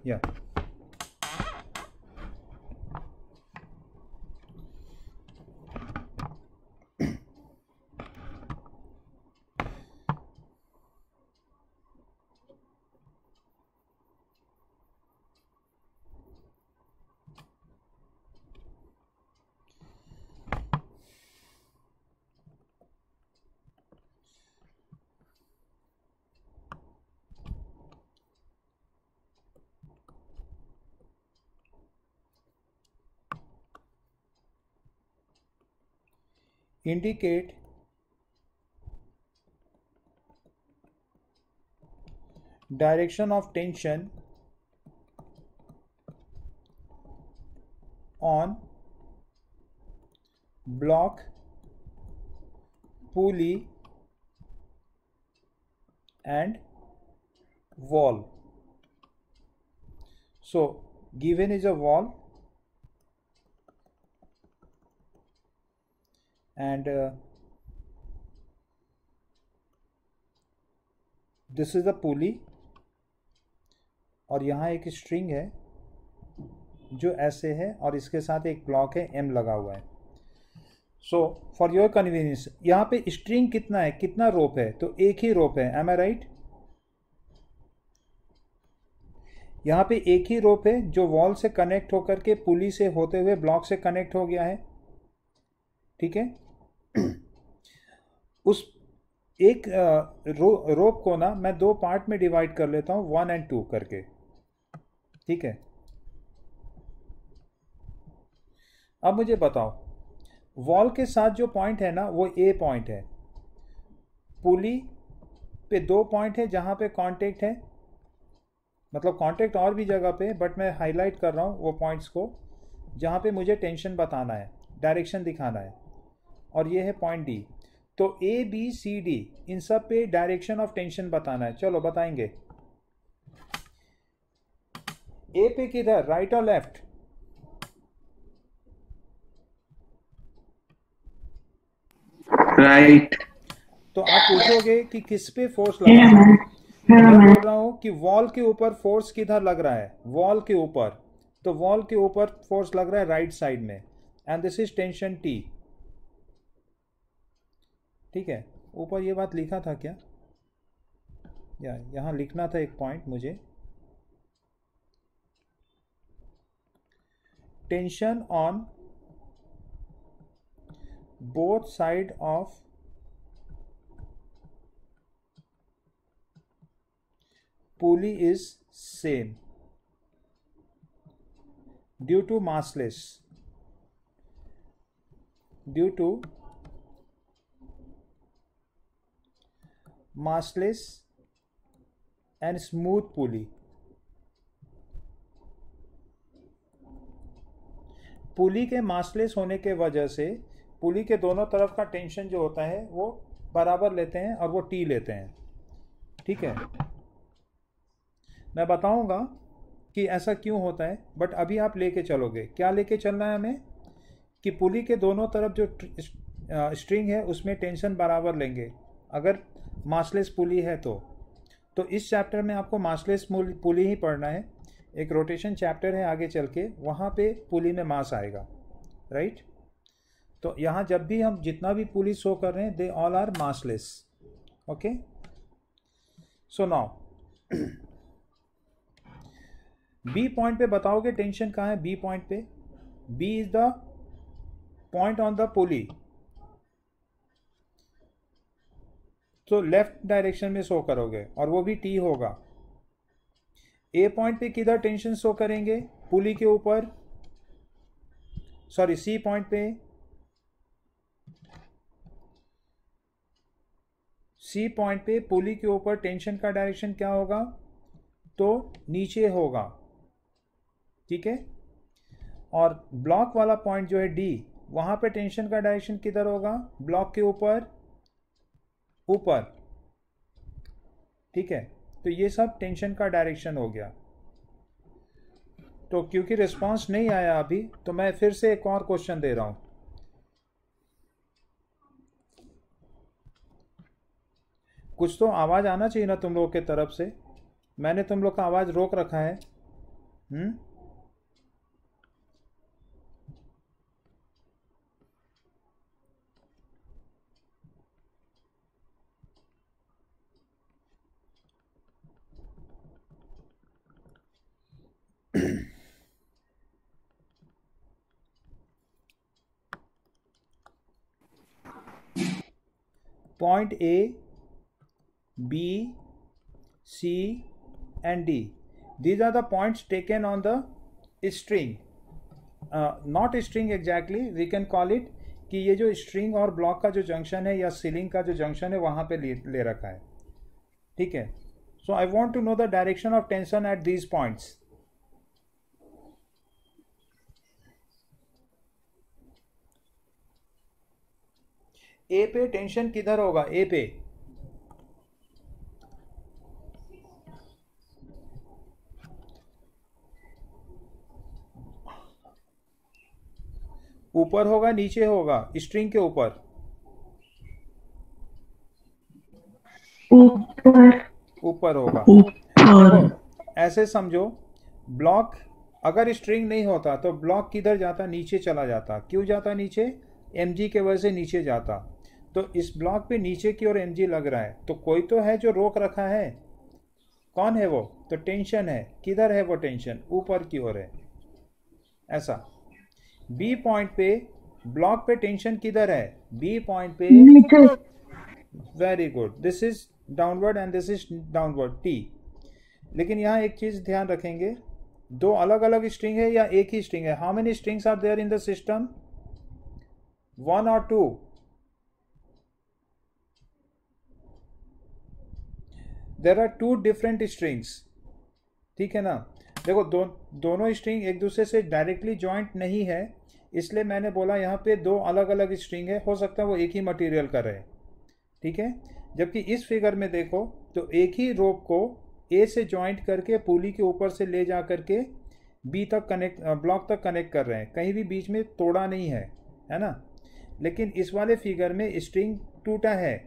Yeah. Indicate direction of tension on block, pulley and wall. So given is a wall and this is the pulley और यहाँ एक स्ट्रिंग है जो ऐसे है और इसके साथ एक ब्लॉक है M लगा हुआ है. सो फॉर योर कन्वीनियंस यहाँ पे स्ट्रिंग कितना है, कितना रोप है, तो एक ही रोप है. एम आई राइट? यहाँ पे एक ही रोप है जो वॉल से कनेक्ट होकर के पुली से होते हुए ब्लॉक से कनेक्ट हो गया है. ठीक है. उस एक रोप को ना मैं दो पार्ट में डिवाइड कर लेता हूँ 1 और 2 करके. ठीक है. अब मुझे बताओ वॉल के साथ जो पॉइंट है ना वो ए पॉइंट है. पुली पे 2 पॉइंट है जहाँ पे कांटेक्ट है, मतलब कांटेक्ट और भी जगह पे, बट मैं हाईलाइट कर रहा हूँ वो पॉइंट्स को जहाँ पे मुझे टेंशन बताना है, डायरेक्शन दिखाना है. और ये है पॉइंट डी. तो ए बी सी डी इन सब पे डायरेक्शन ऑफ टेंशन बताना है. चलो बताएंगे. ए पे किधर, राइट और लेफ्ट? राइट. तो आप पूछोगे कि किस पे फोर्स लगा है. मैं बोल रहा हूं कि वॉल के ऊपर फोर्स किधर लग रहा है, वॉल के ऊपर. तो वॉल के ऊपर फोर्स लग रहा है राइट साइड में and this is tension T. ठीक है. ऊपर ये बात लिखा था क्या, या यहाँ लिखना था एक पॉइंट मुझे. Tension on both side of pulley is same due to massless and smooth pulley. पुली के मासलेस होने के वजह से पुली के दोनों तरफ का टेंशन जो होता है वो बराबर लेते हैं और वो टी लेते हैं. ठीक है. मैं बताऊंगा कि ऐसा क्यों होता है, बट अभी आप लेके चलोगे. क्या लेके चलना है हमें, कि पुली के दोनों तरफ जो स्ट्रिंग है उसमें टेंशन बराबर लेंगे अगर मासलेस पुली है तो इस चैप्टर में आपको मासलेस पुली ही पढ़ना है. एक रोटेशन चैप्टर है आगे चल के, वहाँ पे पुली में मास आएगा. राइट. तो यहाँ जब भी हम जितना भी पुली शो कर रहे हैं they all are massless. Okay. So now B point पे बताओगे टेंशन कहाँ है. बी पॉइंट पे, B is the point on the pulley. तो लेफ्ट डायरेक्शन में शो करोगे और वो भी टी होगा. ए पॉइंट पे किधर टेंशन शो करेंगे? पुली के ऊपर, सॉरी सी पॉइंट पे, सी पॉइंट पे पुली के ऊपर टेंशन का डायरेक्शन क्या होगा? तो नीचे होगा, ठीक है। और ब्लॉक वाला पॉइंट जो है डी, वहां पे टेंशन का डायरेक्शन किधर होगा? ब्लॉक के ऊपर, ऊपर, ठीक है। तो ये सब टेंशन का डायरेक्शन हो गया। तो क्योंकि रिस्पांस नहीं आया अभी, तो मैं फिर से एक और क्वेश्चन दे रहा हूं। कुछ तो आवाज आना चाहिए ना तुम लोग के तरफ से। मैंने तुम लोग का आवाज रोक रखा है। Point A, B, C and D. These are the points taken on the string. Not string exactly, we can call it कि ये जो string और block का जो junction है या ceiling का जो junction है वहाँ पे ले रखा है, ठीक है। So I want to know the direction of tension at these points. ए पे टेंशन किधर होगा? ए पे ऊपर होगा, नीचे होगा? स्ट्रिंग के ऊपर, ऊपर होगा। तो ऐसे समझो, ब्लॉक अगर स्ट्रिंग नहीं होता तो ब्लॉक किधर जाता? नीचे चला जाता। क्यों जाता नीचे? mg के वजह से नीचे जाता। तो इस ब्लॉक पे नीचे की ओर mg लग रहा है, तो कोई तो है जो रोक रखा है। कौन है वो? तो टेंशन है। किधर है वो टेंशन? ऊपर की ओर है, ऐसा। बी पॉइंट पे, ब्लॉक पे टेंशन किधर है? बी पॉइंट पे, very good, this is downward and this is downward, T. लेकिन यहाँ एक चीज ध्यान रखेंगे, दो अलग अलग स्ट्रिंग है या एक ही स्ट्रिंग है? How many strings are there in the system? 1 or 2? There are 2 different strings, ठीक है ना। देखो दोनों स्ट्रिंग एक दूसरे से डायरेक्टली ज्वाइंट नहीं है, इसलिए मैंने बोला यहाँ पे दो अलग अलग स्ट्रिंग है। हो सकता है वो एक ही मटेरियल का रहे, ठीक है। जबकि इस फिगर में देखो तो एक ही रोप को ए से ज्वाइंट करके पुली के ऊपर से ले जा करके बी तक कनेक्ट, ब्लॉक तक कनेक्ट कर रहे हैं, कहीं भी बीच में तोड़ा नहीं है ना। लेकिन इस वाले फिगर में स्ट्रिंग टूटा है,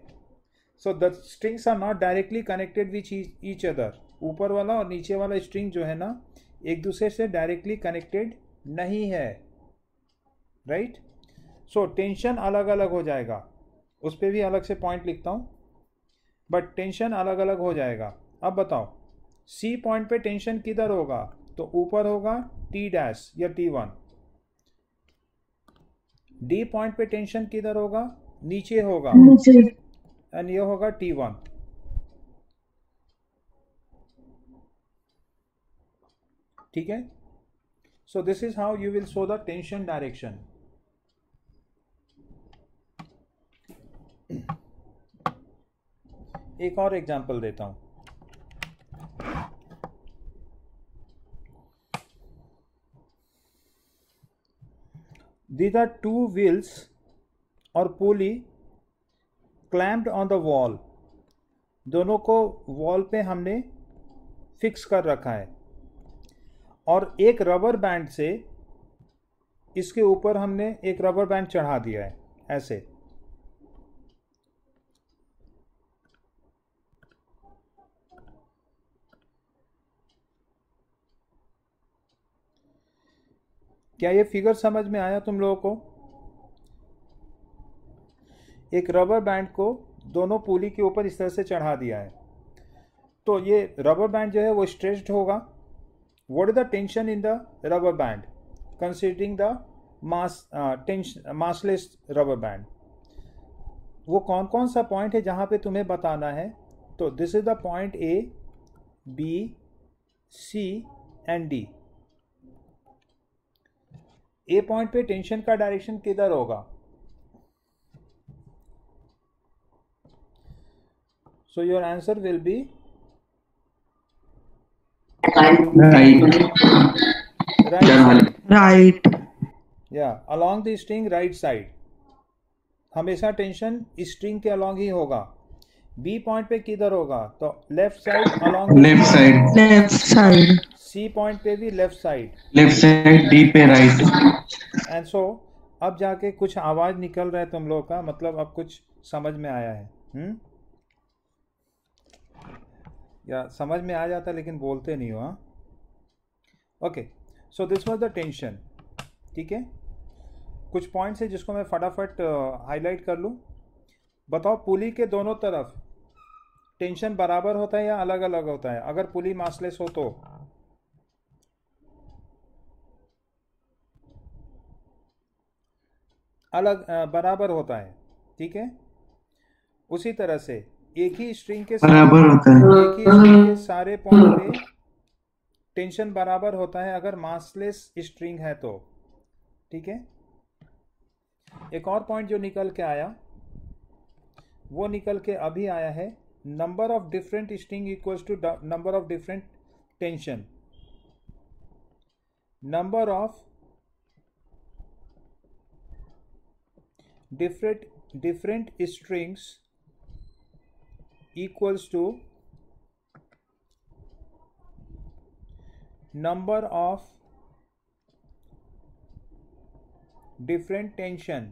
so the strings are not directly connected which each other. ऊपर वाला और नीचे वाला स्ट्रिंग जो है ना, एक दूसरे से डायरेक्टली कनेक्टेड नहीं है, राइट। सो टेंशन अलग अलग हो जाएगा, उस पर भी अलग से पॉइंट लिखता हूँ, बट टेंशन अलग अलग हो जाएगा। अब बताओ, सी पॉइंट पे टेंशन किधर होगा? तो ऊपर होगा टी डैश या T1। डी पॉइंट पे टेंशन किधर होगा? नीचे होगा, एंड ये होगा T1, ठीक है। सो this is how you will show the tension direction. एक और एग्जांपल देता हूं। These are 2 wheels और pulley clamped on the wall। दोनों को वॉल पे हमने फिक्स कर रखा है, और एक रबर बैंड से इसके ऊपर हमने एक रबर बैंड चढ़ा दिया है, ऐसे। क्या ये फिगर समझ में आया तुम लोगों को? एक रबर बैंड को दोनों पुली के ऊपर इस तरह से चढ़ा दिया है, तो ये रबर बैंड जो है वो स्ट्रेच्ड होगा। What is the tension in the rubber band considering the massless rubber band? वो कौन कौन सा पॉइंट है जहां पे तुम्हें बताना है? तो this is the point A, B, C and D. A point पे टेंशन का डायरेक्शन किधर होगा? So your answer will be Right. Right side. Right. या along the string right side. हमेशा टेंशन स्ट्रिंग के अलोंग ही होगा। बी पॉइंट पे किधर होगा? तो left side along Left side. Left side. C point पे भी left side. Left side. D पे right. एंड सो अब जाके कुछ आवाज निकल रहा है तुम लोगों का, मतलब अब कुछ समझ में आया है। या समझ में आ जाता लेकिन बोलते नहीं हो। हाँ, okay. So this was the tension. ठीक है, कुछ पॉइंट्स है जिसको मैं फटाफट हाईलाइट कर लूँ। बताओ, पुली के दोनों तरफ टेंशन बराबर होता है या अलग अलग होता है? अगर पुली मासलेस हो तो अलग बराबर होता है। ठीक है, उसी तरह से एक ही स्ट्रिंग के बराबर होता है। एक ही स्ट्रिंग के सारे पॉइंट पे टेंशन बराबर होता है अगर मासलेस स्ट्रिंग है तो। ठीक है, एक और पॉइंट जो निकल के आया वो निकल के अभी आया है, number of different string equals to number of different tension. Number of different strings equals to number of different tension।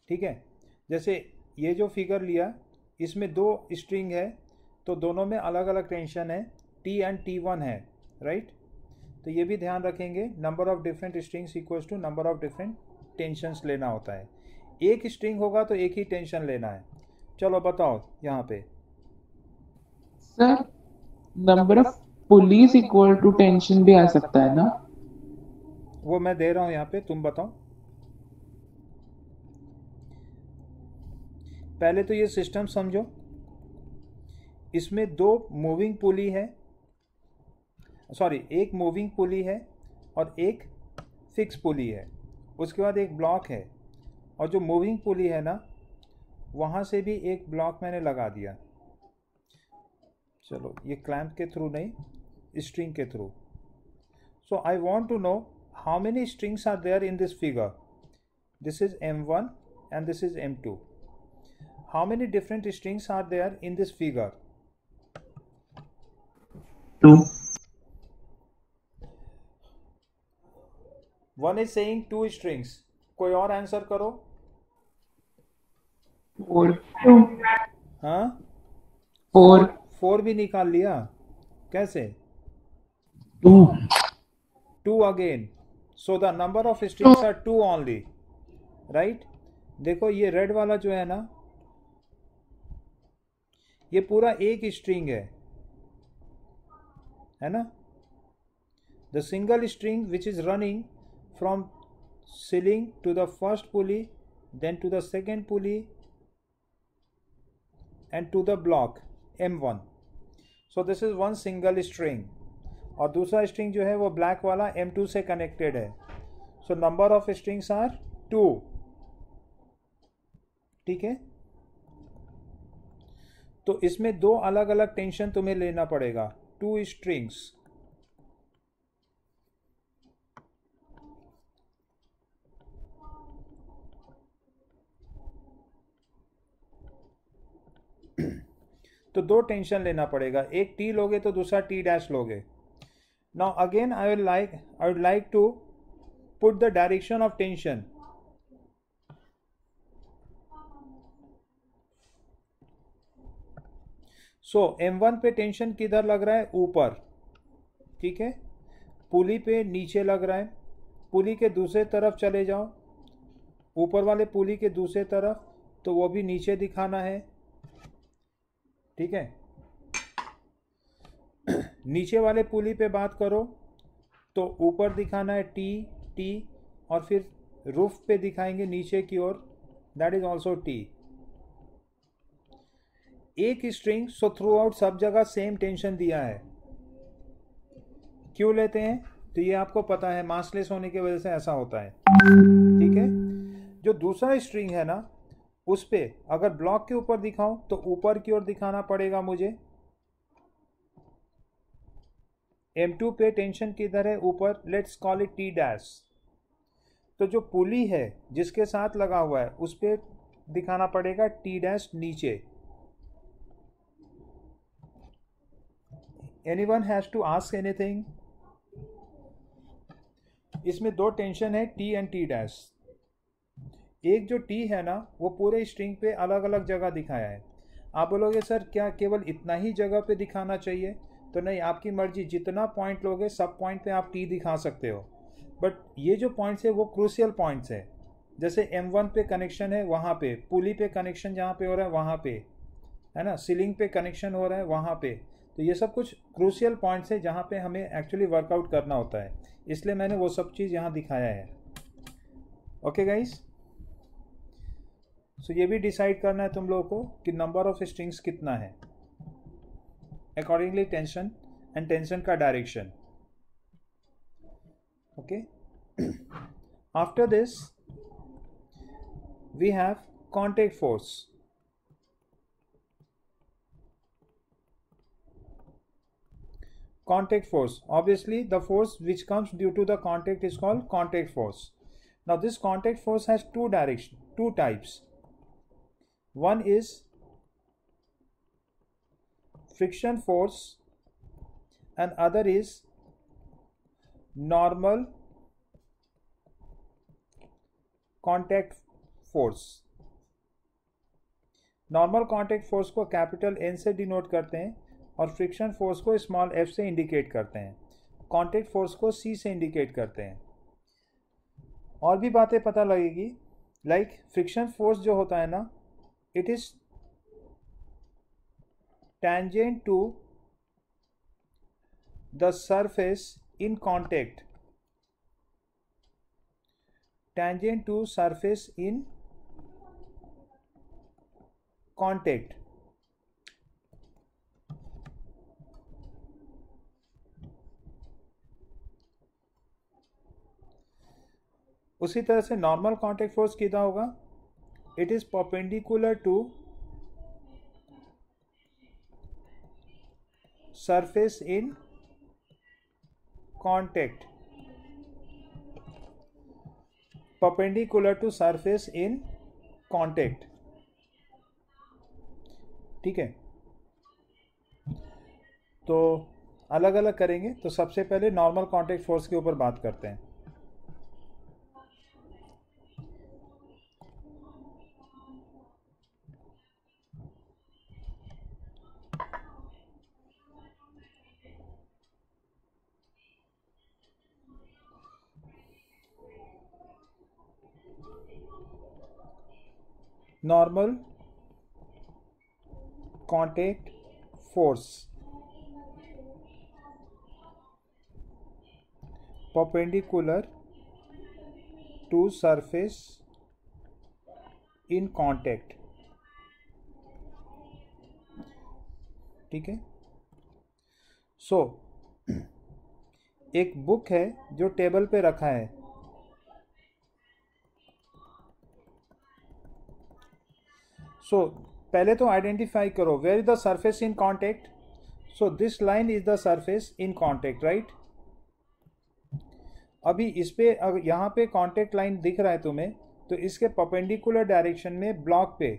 ठीक है, जैसे ये जो फिगर लिया इसमें दो स्ट्रिंग है तो दोनों में अलग अलग टेंशन है, T एंड T1 है, राइट। तो ये भी ध्यान रखेंगे, number of different strings equals to number of different tensions लेना होता है। एक स्ट्रिंग होगा तो एक ही टेंशन लेना है। चलो बताओ यहाँ पे। Sir number of pulleys equal to tension भी आ सकता है ना? वो मैं दे रहा हूँ यहाँ पे, तुम बताओ। पहले तो ये सिस्टम समझो, इसमें दो मूविंग पुली है, सॉरी एक मूविंग पुली है और एक फिक्स पुली है। उसके बाद एक ब्लॉक है और जो मूविंग पुली है ना वहाँ से भी एक ब्लॉक मैंने लगा दिया। चलो ये क्लैंप के थ्रू नहीं, स्ट्रिंग के through. So I want to know how many strings are there in this figure. This is M1 and this is M2। How many different strings are there in this figure? 2. One is saying 2 strings. कोई और answer करो। 4 हाँ, 4 4 भी निकाल लिया। कैसे? 2 again. So the number of strings are 2 only, right. देखो ये रेड वाला जो है ना, ये पूरा एक स्ट्रिंग है ना। The single string which is running from ceiling to the first pulley, then to the second pulley and to the block M1. So this is one single string। और दूसरा स्ट्रिंग जो है वो ब्लैक वाला M2 से connected है। So number of strings are 2। ठीक है, तो इसमें दो अलग अलग टेंशन तुम्हें लेना पड़ेगा, 2 स्ट्रिंग्स। तो दो टेंशन लेना पड़ेगा, एक T लोगे तो दूसरा T डैश लोगे। Now again I would like to put the direction of tension. So M1 पे टेंशन किधर लग रहा है? ऊपर। ठीक है, पुली पे नीचे लग रहा है। पुली के दूसरे तरफ चले जाओ, ऊपर वाले पुली के दूसरे तरफ, तो वो भी नीचे दिखाना है। ठीक है, नीचे वाले पुली पे बात करो तो ऊपर दिखाना है T, और फिर रूफ पे दिखाएंगे नीचे की ओर, दैट इज ऑल्सो T। एक स्ट्रिंग सो थ्रू आउट सब जगह सेम टेंशन दिया है। क्यों लेते हैं? तो ये आपको पता है, मासलेस होने की वजह से ऐसा होता है। ठीक है, जो दूसरा स्ट्रिंग है ना, उस पे अगर ब्लॉक के ऊपर दिखाऊं तो ऊपर की ओर दिखाना पड़ेगा मुझे। M2 पे टेंशन किधर है? ऊपर। Let's call it T dash. तो जो पुली है जिसके साथ लगा हुआ है उस पे दिखाना पड़ेगा T डैश नीचे। Anyone has to ask anything? इसमें दो टेंशन है, T एंड T डैश। एक जो T है ना, वो पूरे स्ट्रिंग पे अलग अलग जगह दिखाया है। आप बोलोगे सर क्या केवल इतना ही जगह पे दिखाना चाहिए? तो नहीं, आपकी मर्जी, जितना पॉइंट लोगे सब पॉइंट पे आप T दिखा सकते हो। बट ये जो पॉइंट्स है वो क्रूशियल पॉइंट्स है। जैसे M1 पे कनेक्शन है वहाँ पे, पुली पे कनेक्शन जहाँ पे हो रहा है वहाँ पे, है ना, सीलिंग पे कनेक्शन हो रहा है वहाँ पे। तो ये सब कुछ क्रूशियल पॉइंट्स है जहाँ पे हमें एक्चुअली वर्कआउट करना होता है, इसलिए मैंने वो सब चीज़ यहाँ दिखाया है। ओके गाइस, सो ये भी डिसाइड करना है तुम लोगों को कि नंबर ऑफ स्ट्रिंग्स कितना है, अकॉर्डिंगली टेंशन एंड टेंशन का direction. Okay, after this we have contact force. Contact force, obviously the force which comes due to the contact is called contact force. Now this contact force has two types. One is friction force and other is normal contact force. Normal contact force को capital N से denote करते हैं और friction force को small f से indicate करते हैं। Contact force को C से इंडिकेट करते हैं। और भी बातें पता लगेगी, लाइक फ्रिक्शन फोर्स जो होता है ना, it is tangent to the surface in contact. Tangent to surface in contact. उसी तरह से नॉर्मल कॉन्टैक्ट फोर्स कितना होगा? It is perpendicular to surface in contact. Perpendicular to surface in contact. ठीक है, तो अलग अलग करेंगे। तो सबसे पहले नॉर्मल कॉन्टैक्ट फोर्स के ऊपर बात करते हैं। Normal contact force perpendicular to surface in contact. ठीक है, सो एक बुक है जो टेबल पे रखा है। सो पहले तो आइडेंटिफाई करो where is the surface in contact. So this line is the surface in contact, right. अभी इस पे अगर यहाँ पे कॉन्टैक्ट लाइन दिख रहा है तुम्हें, तो इसके परपेंडिकुलर डायरेक्शन में ब्लॉक पे,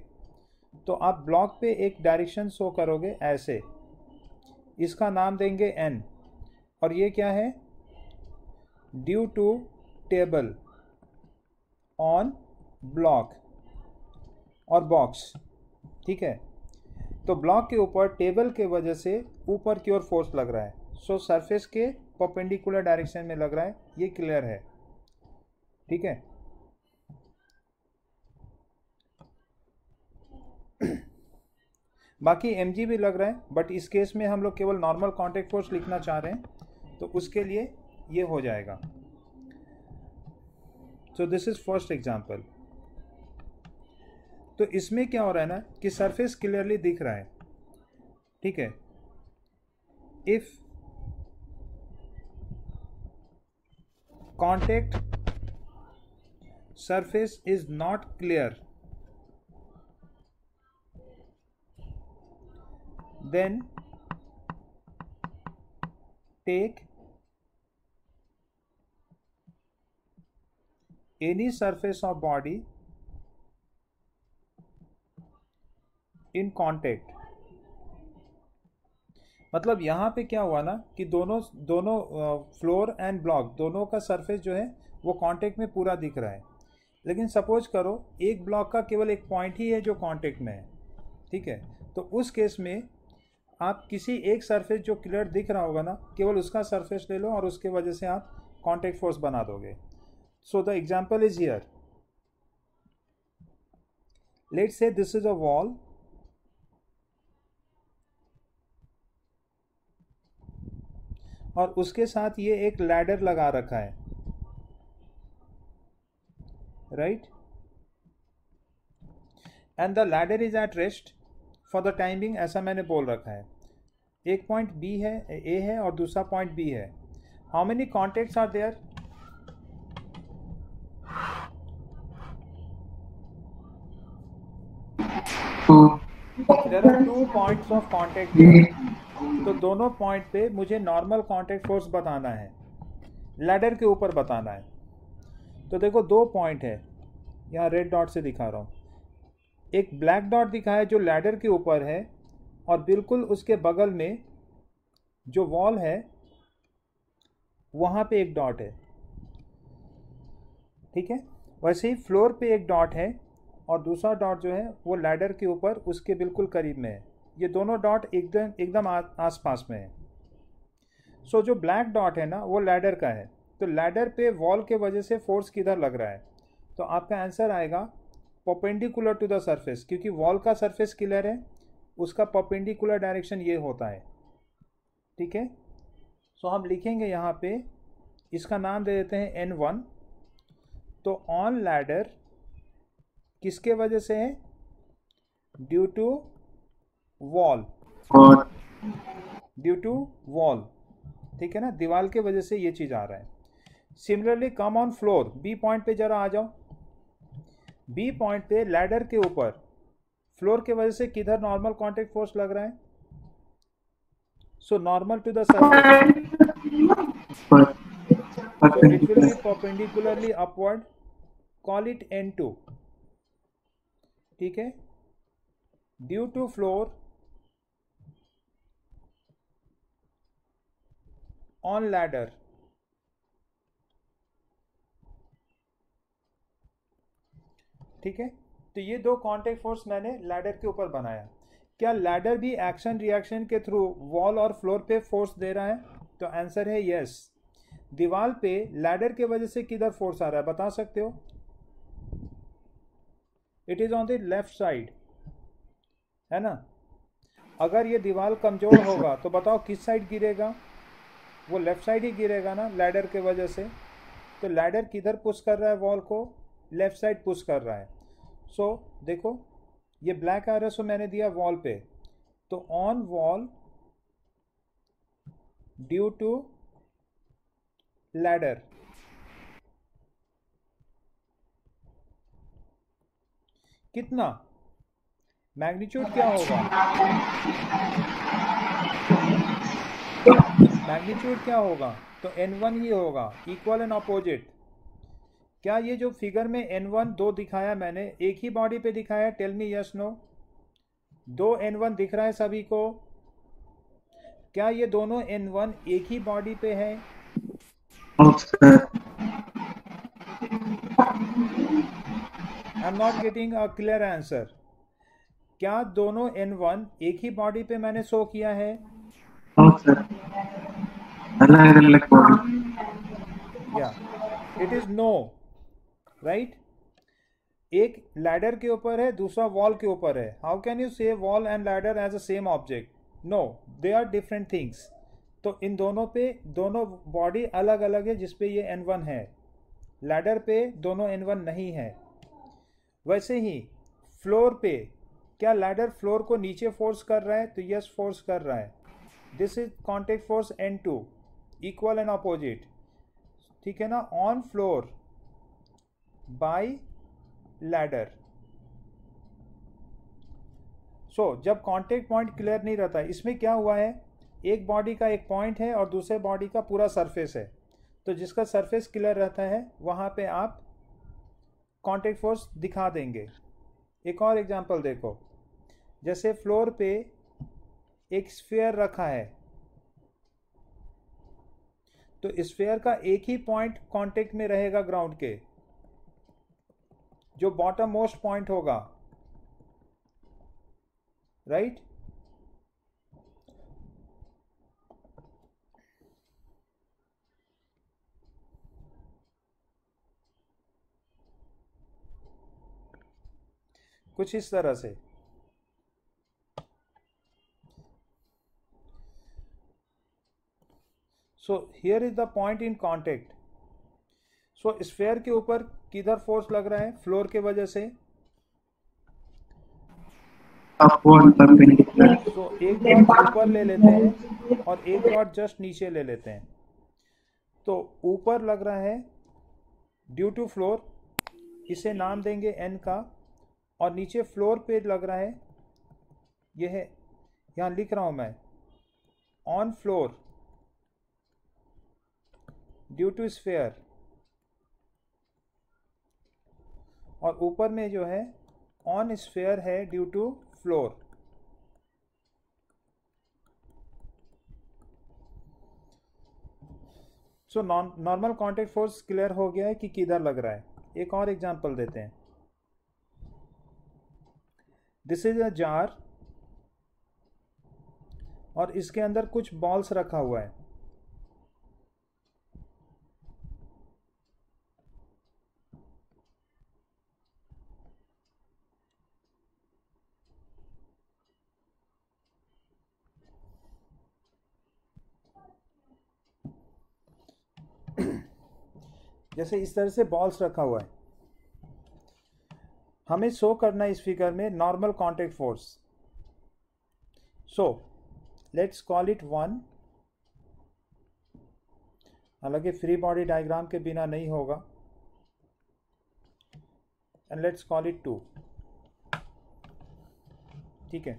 तो आप ब्लॉक पे एक डायरेक्शन शो करोगे ऐसे, इसका नाम देंगे N। और ये क्या है? Due to table on block और बॉक्स। ठीक है, तो ब्लॉक के ऊपर टेबल के वजह से ऊपर की ओर फोर्स लग रहा है। सो सरफेस के परपेंडिकुलर डायरेक्शन में लग रहा है, ये क्लियर है। ठीक है, बाकी mg भी लग रहा है, बट इस केस में हम लोग केवल नॉर्मल कॉन्टैक्ट फोर्स लिखना चाह रहे हैं, तो उसके लिए ये हो जाएगा। सो दिस इज फर्स्ट एग्जांपल। तो इसमें क्या हो रहा है ना कि सरफेस क्लियरली दिख रहा है, ठीक है. If contact surface is not clear, then take any surface of body in contact. मतलब यहाँ पे क्या हुआ ना कि दोनों फ्लोर एंड ब्लॉक दोनों का सरफेस जो है वो कांटेक्ट में पूरा दिख रहा है. लेकिन सपोज करो एक ब्लॉक का केवल एक पॉइंट ही है जो कांटेक्ट में है. ठीक है, तो उस केस में आप किसी एक सरफेस जो क्लियर दिख रहा होगा ना, केवल उसका सरफेस ले लो और उसके वजह से आप कांटेक्ट फोर्स बना दोगे. So the example is here. Let's say this is a wall और उसके साथ ये एक लैडर लगा रखा है, right. And the ladder is at rest for the timing, ऐसा मैंने बोल रखा है. एक पॉइंट बी है, ए है और दूसरा पॉइंट बी है. How many contacts are there? There are 2 points of contact. तो दोनों पॉइंट पे मुझे नॉर्मल कांटेक्ट फोर्स बताना है, लैडर के ऊपर बताना है. तो देखो 2 पॉइंट है, यहाँ रेड डॉट से दिखा रहा हूँ. एक ब्लैक डॉट दिखा है जो लैडर के ऊपर है और बिल्कुल उसके बगल में जो वॉल है वहाँ पे एक डॉट है. ठीक है, वैसे ही फ्लोर पे एक डॉट है और दूसरा डॉट जो है वो लैडर के ऊपर उसके बिल्कुल करीब में है. ये दोनों डॉट एकदम आसपास में है. सो जो ब्लैक डॉट है ना वो लैडर का है. तो लैडर पे वॉल के वजह से फोर्स किधर लग रहा है? तो आपका आंसर आएगा परपेंडिकुलर टू द सरफेस, क्योंकि वॉल का सरफेस क्लियर है, उसका परपेंडिकुलर डायरेक्शन ये होता है. ठीक है, सो हम लिखेंगे यहाँ पे, इसका नाम दे देते हैं N1. तो ऑन लैडर किसके वजह से है? Due to wall, due to wall. ठीक है ना, दीवार के वजह से ये चीज आ रहा है. Similarly come on floor, B point पे जरा आ जाओ. बी पॉइंट पे लैडर के ऊपर फ्लोर के वजह से किधर नॉर्मल कांटेक्ट फोर्स लग रहा है? So normal to the surface, so it will be perpendicularly upward. Call it N2. ठीक है, due to floor on ladder. ठीक है, तो ये 2 कांटेक्ट फोर्स मैंने लैडर के ऊपर बनाया. क्या लैडर भी एक्शन रिएक्शन के थ्रू वॉल और फ्लोर पे फोर्स दे रहा है? तो आंसर है यस. दीवार पे लैडर के वजह से किधर फोर्स आ रहा है बता सकते हो? It is on the left side, है ना. अगर ये दीवार कमजोर होगा तो बताओ किस साइड गिरेगा? वो लेफ्ट साइड ही गिरेगा ना लैडर के वजह से. तो लैडर किधर पुश कर रहा है वॉल को? लेफ्ट साइड पुश कर रहा है. सो देखो ये ब्लैक एरो सो मैंने दिया वॉल पे. तो on wall due to ladder, कितना मैग्नीट्यूड क्या होगा? मैग्नीट्यूड क्या होगा? तो N1 ही होगा, इक्वल एंड अपोजिट. क्या ये जो फिगर में N1 2 दिखाया मैंने, एक ही बॉडी पे दिखाया? Tell me yes no. 2 N1 दिख रहा है सभी को? क्या ये दोनों N1 एक ही बॉडी पे है? I am not getting a clear answer. क्या दोनों N1 एक ही बॉडी पे मैंने शो किया है? या इट इज नो, राइट. एक लैडर के ऊपर है, दूसरा वॉल के ऊपर है. How can you say wall and ladder as a same object? No, they are different things. तो इन दोनों पे दोनों बॉडी अलग अलग है जिसपे ये N1 है. लैडर पे दोनों N1 नहीं है. वैसे ही फ्लोर पे क्या लैडर फ्लोर को नीचे फोर्स कर रहा है? तो यस, फोर्स कर रहा है. This is contact force N2, equal and opposite. ठीक है ना, ऑन फ्लोर बाय लैडर. सो जब कांटेक्ट पॉइंट क्लियर नहीं रहता है, इसमें क्या हुआ है, एक बॉडी का एक पॉइंट है और दूसरे बॉडी का पूरा सरफेस है. तो जिसका सरफेस क्लियर रहता है वहां पे आप कांटेक्ट फोर्स दिखा देंगे. एक और एग्जांपल देखो, जैसे फ्लोर पे एक स्फीयर रखा है, तो स्फीयर का एक ही पॉइंट कांटेक्ट में रहेगा ग्राउंड के, जो बॉटम मोस्ट पॉइंट होगा, राइट. कुछ इस तरह से. So here is the point in contact. So sphere के ऊपर किधर फोर्स लग रहा है? फ्लोर के वजह से. Upward perpendicular. सो एक डॉट ऊपर ले लेते हैं और एक डॉट जस्ट नीचे ले लेते हैं. तो ऊपर लग रहा है ड्यू टू फ्लोर, इसे नाम देंगे N का. और नीचे फ्लोर पे लग रहा है, यह है, यहाँ लिख रहा हूं मैं, on floor due to sphere. और ऊपर में जो है ऑन स्फीयर है due to floor. So normal contact force clear हो गया है कि किधर लग रहा है. एक और एग्जांपल देते हैं. दिस इज अ जार और इसके अंदर कुछ बॉल्स रखा हुआ है. जैसे इस तरह से बॉल्स रखा हुआ है. हमें शो करना है इस फिगर में normal contact force. So let's call it 1. हालांकि फ्री बॉडी डायग्राम के बिना नहीं होगा. And let's call it 2. ठीक है.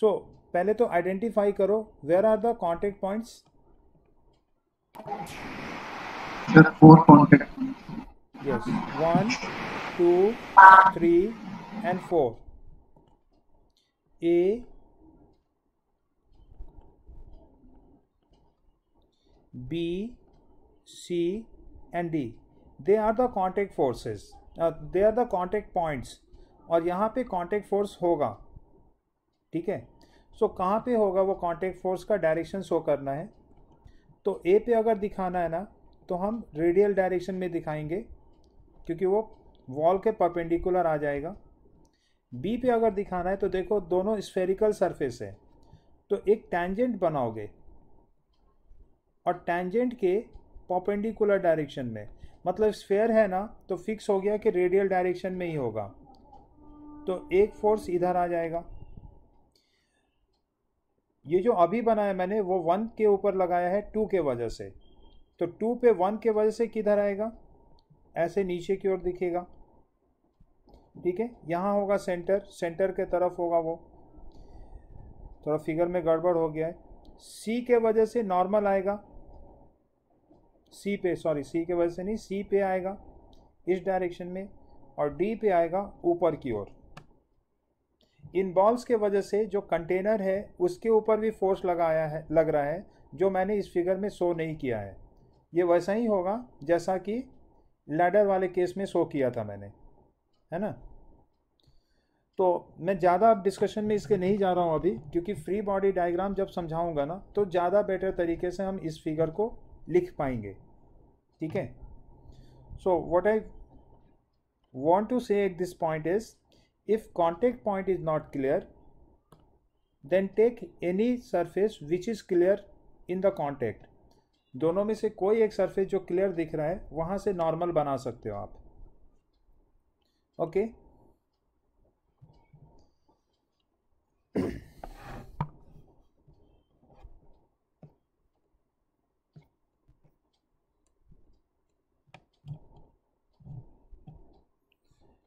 सो पहले तो आइडेंटिफाई करो where are the contact points. There are 4 contact points. Yes, 1, 2, 3 and 4. A, B, C and D. They are the contact forces. They are the contact points. और यहाँ पे contact force होगा. ठीक है. सो कहाँ पे होगा वो contact force का डायरेक्शन शो करना है. तो A पे अगर दिखाना है ना, तो हम रेडियल डायरेक्शन में दिखाएंगे क्योंकि वो वॉल के परपेंडिकुलर आ जाएगा. बी पे अगर दिखाना है तो देखो दोनों स्फेरिकल सरफेस है, तो एक टैंजेंट बनाओगे और टैंजेंट के परपेंडिकुलर डायरेक्शन में, मतलब स्फेयर है ना, तो फिक्स हो गया कि रेडियल डायरेक्शन में ही होगा. तो एक फोर्स इधर आ जाएगा. ये जो अभी बनाया मैंने वो 1 के ऊपर लगाया है 2 के वजह से. तो 2 पे 1 के वजह से किधर आएगा? ऐसे नीचे की ओर दिखेगा. ठीक है. यहाँ होगा सेंटर, सेंटर के तरफ होगा वो. थोड़ा फिगर में गड़बड़ हो गया है. सी के वजह से नॉर्मल आएगा. सी पे, सॉरी, सी के वजह से नहीं, सी पे आएगा इस डायरेक्शन में, और डी पे आएगा ऊपर की ओर. इन बॉल्स के वजह से जो कंटेनर है उसके ऊपर भी फोर्स लग रहा है, जो मैंने इस फिगर में शो नहीं किया है. ये वैसा ही होगा जैसा कि लैडर वाले केस में शो किया था मैंने, है ना. तो मैं ज़्यादा अब डिस्कशन में इसके नहीं जा रहा हूँ अभी, क्योंकि फ्री बॉडी डायग्राम जब समझाऊंगा ना तो ज़्यादा बेटर तरीके से हम इस फिगर को लिख पाएंगे. ठीक है. So what I want to say at this point is, if contact point is not clear, then take any surface which is clear in the contact. दोनों में से कोई एक सरफेस जो क्लियर दिख रहा है वहां से नॉर्मल बना सकते हो आप. ओके.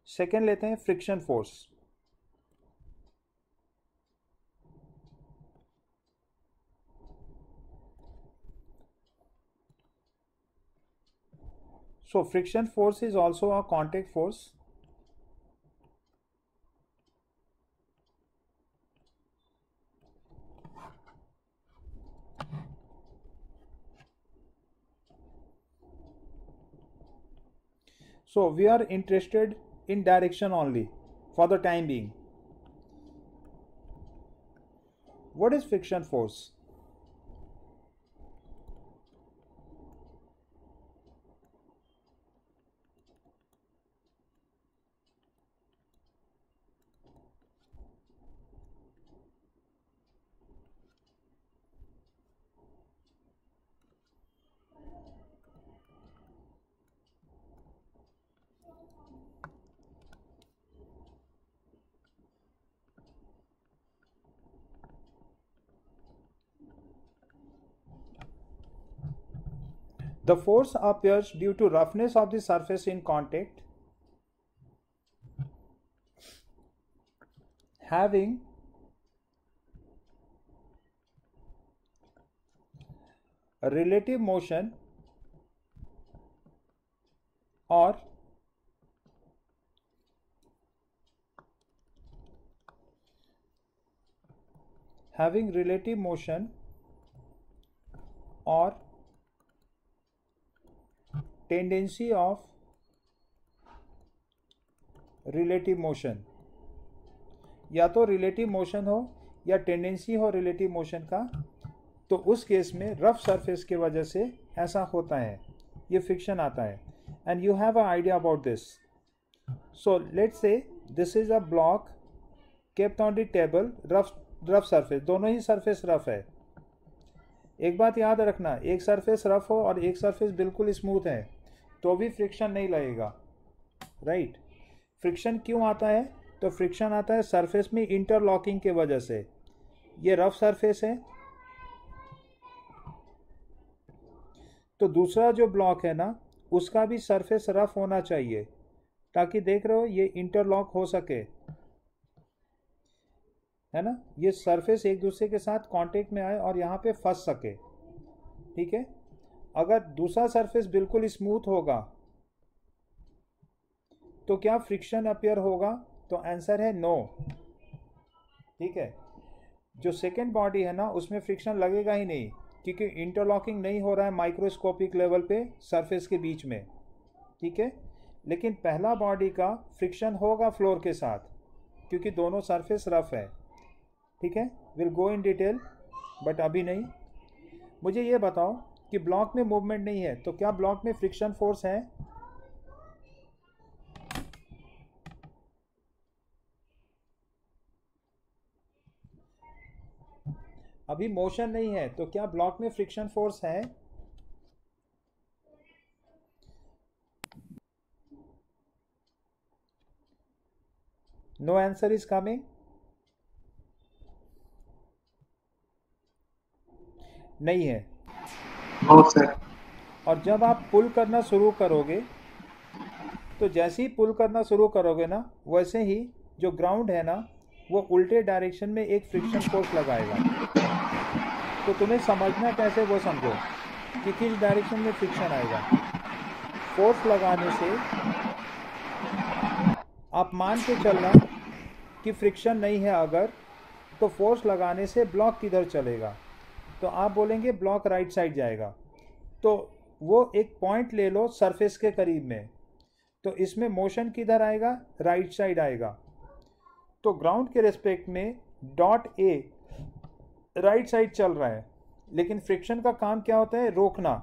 सेकेंड लेते हैं friction force. So friction force is also a contact force. So we are interested in direction only for the time being. What is friction force? The force appears due to roughness of the surface in contact, having a relative motion or having relative motion or tendency of relative motion, या तो relative motion हो या tendency हो relative motion का, तो उस case में rough surface के वजह से ऐसा होता है, ये फ्रिक्शन आता है। And you have a idea about this. So let's say this is a block kept on the table, rough surface, दोनों ही सरफेस रफ है। एक बात याद रखना, एक सरफेस रफ हो और एक सरफेस बिल्कुल स्मूथ है तो भी फ्रिक्शन नहीं लगेगा, राइट। फ्रिक्शन क्यों आता है? तो फ्रिक्शन आता है सरफेस में इंटरलॉकिंग के वजह से। ये रफ सरफेस है, तो दूसरा जो ब्लॉक है ना उसका भी सरफेस रफ होना चाहिए ताकि देख रहे हो ये इंटरलॉक हो सके, है ना, ये सरफेस एक दूसरे के साथ कांटेक्ट में आए और यहाँ पे फंस सके, ठीक है। अगर दूसरा सरफेस बिल्कुल स्मूथ होगा तो क्या फ्रिक्शन अपीयर होगा? तो आंसर है नो, ठीक है। जो सेकेंड बॉडी है ना उसमें फ्रिक्शन लगेगा ही नहीं क्योंकि इंटरलॉकिंग नहीं हो रहा है माइक्रोस्कोपिक लेवल पे सरफेस के बीच में, ठीक है। लेकिन पहला बॉडी का फ्रिक्शन होगा फ्लोर के साथ क्योंकि दोनों सरफेस रफ है, ठीक है। Will go in detail but अभी नहीं। मुझे ये बताओ कि ब्लॉक में मूवमेंट नहीं है तो क्या ब्लॉक में फ्रिक्शन फोर्स है? अभी मोशन नहीं है तो क्या ब्लॉक में फ्रिक्शन फोर्स है? No answer is coming. नहीं है। No sir. और जब आप पुल करना शुरू करोगे तो जैसे ही पुल करना शुरू करोगे ना वैसे ही जो ग्राउंड है ना वो उल्टे डायरेक्शन में एक फ्रिक्शन फोर्स लगाएगा। तो तुम्हें समझना कैसे वो समझो कि किस डायरेक्शन में फ्रिक्शन आएगा। फोर्स लगाने से आप मान के चलना कि फ्रिक्शन नहीं है अगर, तो फोर्स लगाने से ब्लॉक किधर चलेगा? तो आप बोलेंगे ब्लॉक राइट साइड जाएगा। तो वो एक पॉइंट ले लो सरफेस के करीब में, तो इसमें मोशन किधर आएगा? राइट साइड आएगा। तो ग्राउंड के रेस्पेक्ट में डॉट ए राइट साइड चल रहा है, लेकिन फ्रिक्शन का काम क्या होता है? रोकना।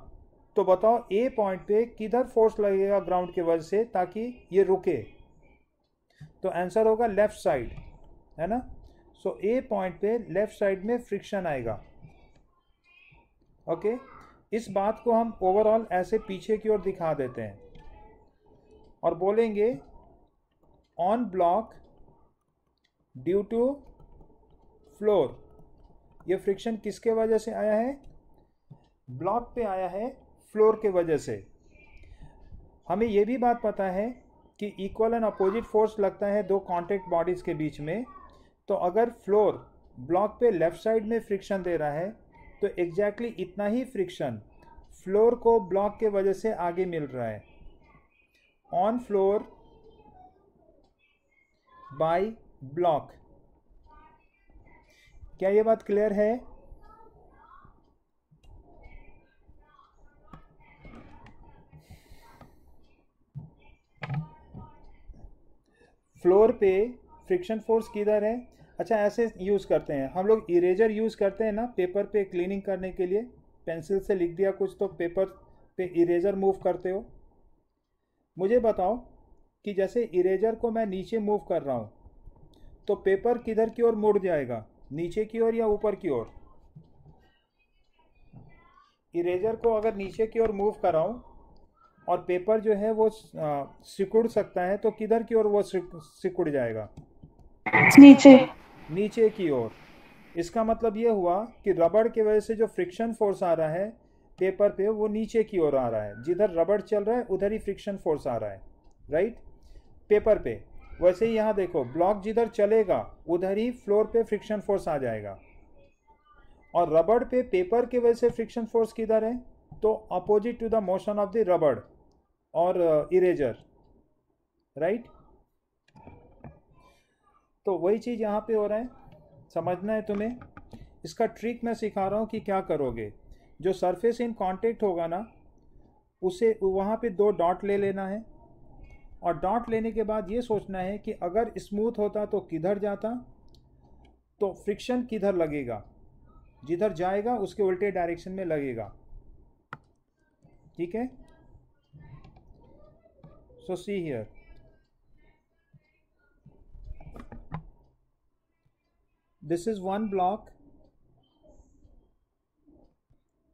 तो बताओ ए पॉइंट पे किधर फोर्स लगेगा ग्राउंड की वजह से ताकि ये रुके? तो आंसर होगा लेफ्ट साइड, है ना। सो ए पॉइंट पे लेफ्ट साइड में फ्रिक्शन आएगा। ओके, इस बात को हम ओवरऑल ऐसे पीछे की ओर दिखा देते हैं और बोलेंगे on block due to floor, ये फ्रिक्शन किसके वजह से आया है? ब्लॉक पे आया है, फ्लोर के वजह से। हमें ये भी बात पता है कि इक्वल एंड अपोजिट फोर्स लगता है दो कॉन्टैक्ट बॉडीज के बीच में। तो अगर फ्लोर ब्लॉक पे लेफ्ट साइड में फ्रिक्शन दे रहा है तो एग्जैक्टली इतना ही फ्रिक्शन फ्लोर को ब्लॉक के वजह से आगे मिल रहा है ऑन फ्लोर बाय ब्लॉक। क्या ये बात क्लियर है? फ्लोर पे फ्रिक्शन फोर्स किधर है? अच्छा, ऐसे यूज़ करते हैं हम लोग, इरेजर यूज़ करते हैं ना पेपर पे क्लीनिंग करने के लिए। पेंसिल से लिख दिया कुछ तो पेपर पे इरेजर मूव करते हो। मुझे बताओ कि जैसे इरेजर को मैं नीचे मूव कर रहा हूँ तो पेपर किधर की ओर मुड़ जाएगा, नीचे की ओर या ऊपर की ओर? इरेजर को अगर नीचे की ओर मूव कराऊँ और पेपर जो है वो सिकुड़ सकता है तो किधर की ओर वो सिकुड़ जाएगा? नीचे। नीचे की ओर। इसका मतलब ये हुआ कि रबड़ के वजह से जो फ्रिक्शन फोर्स आ रहा है पेपर पे वो नीचे की ओर आ रहा है, जिधर रबड़ चल रहा है उधर ही फ्रिक्शन फोर्स आ रहा है, राइट, पेपर पे। वैसे ही यहाँ देखो, ब्लॉक जिधर चलेगा उधर ही फ्लोर पे फ्रिक्शन फोर्स आ जाएगा, और रबड़ पे पेपर के वजह से फ्रिक्शन फोर्स किधर है? तो opposite to the motion of the रबड़ और इरेजर, राइट। तो वही चीज़ यहाँ पे हो रहा है, समझना है तुम्हें। इसका ट्रिक मैं सिखा रहा हूँ कि क्या करोगे। जो सरफेस इन कांटेक्ट होगा ना, उसे वहाँ पे दो डॉट ले लेना है, और डॉट लेने के बाद ये सोचना है कि अगर स्मूथ होता तो किधर जाता, तो फ्रिक्शन किधर लगेगा, जिधर जाएगा उसके उल्टे डायरेक्शन में लगेगा, ठीक है। So see here, this is one block,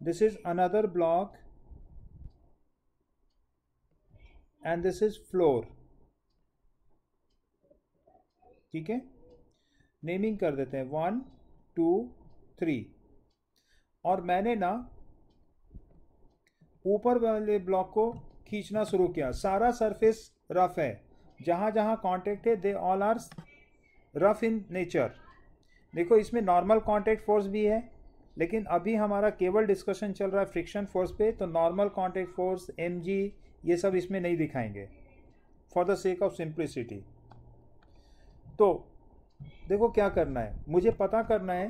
this is another block, and this is floor, ठीक है। नेमिंग कर देते हैं 1 2 3। और मैंने ना ऊपर वाले ब्लॉक को खींचना शुरू किया। सारा सरफेस रफ है, जहाँ जहाँ कांटेक्ट है they all are rough in nature. देखो, इसमें नॉर्मल कांटेक्ट फोर्स भी है, लेकिन अभी हमारा केवल डिस्कशन चल रहा है फ्रिक्शन फोर्स पे, तो नॉर्मल कांटेक्ट फोर्स mg ये सब इसमें नहीं दिखाएंगे for the sake of simplicity. तो देखो क्या करना है, मुझे पता करना है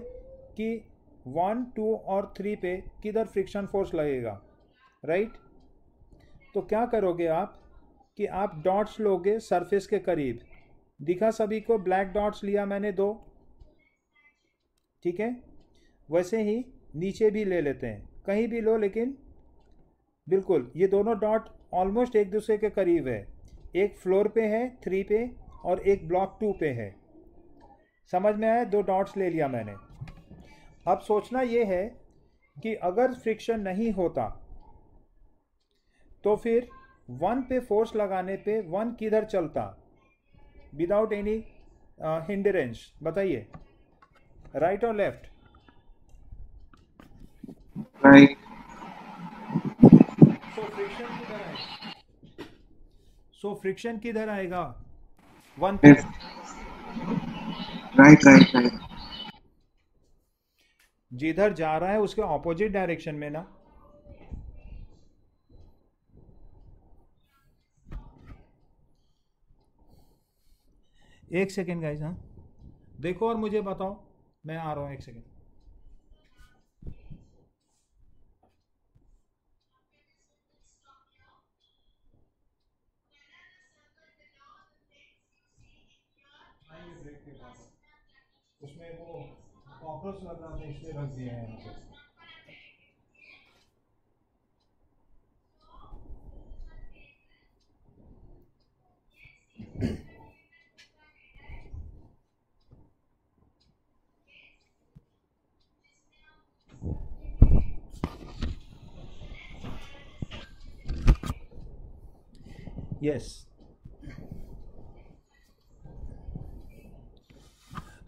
कि 1 2 और 3 पे किधर फ्रिक्शन फोर्स लगेगा, राइट। तो क्या करोगे आप कि आप डॉट्स लोगे सरफेस के करीब। दिखा सभी को? ब्लैक डॉट्स लिया मैंने 2, ठीक है। वैसे ही नीचे भी ले लेते हैं, कहीं भी लो, लेकिन बिल्कुल ये दोनों डॉट ऑलमोस्ट एक दूसरे के करीब है। एक फ्लोर पे है 3 पे, और एक ब्लॉक 2 पे है। समझ में आया? 2 डॉट्स ले लिया मैंने। अब सोचना ये है कि अगर फ्रिक्शन नहीं होता तो फिर 1 पे फोर्स लगाने पे 1 किधर चलता विदाउट एनी हिंडरेंस? बताइए, राइट और लेफ्ट? राइट। सो फ्रिक्शन किधर आएगा? 1 पे। Right right right. जिधर जा रहा है उसके ऑपोजिट डायरेक्शन में ना। एक सेकेंड गाइस, हाँ देखो और मुझे बताओ, मैं आ रहा हूँ, एक सेकेंड। उसमें वो कॉकरोच लग रहा था इसलिए रख दिया है यहाँ पे। Yes.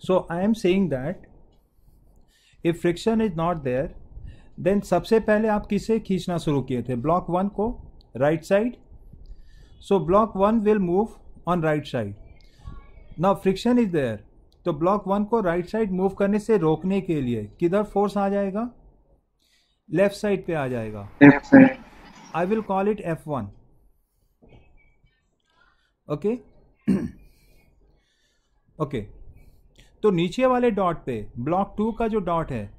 So I am saying that if friction is not there then सबसे पहले आप किसे खींचना शुरू किए थे? ब्लॉक 1 को, right side. So block 1 will move on right side. Now friction is there, तो ब्लॉक 1 को राइट साइड मूव करने से रोकने के लिए किधर फोर्स आ जाएगा? लेफ्ट साइड पे आ जाएगा. Left side. I will call it F1. Okay okay. तो नीचे वाले डॉट पे, ब्लॉक 2 का जो डॉट है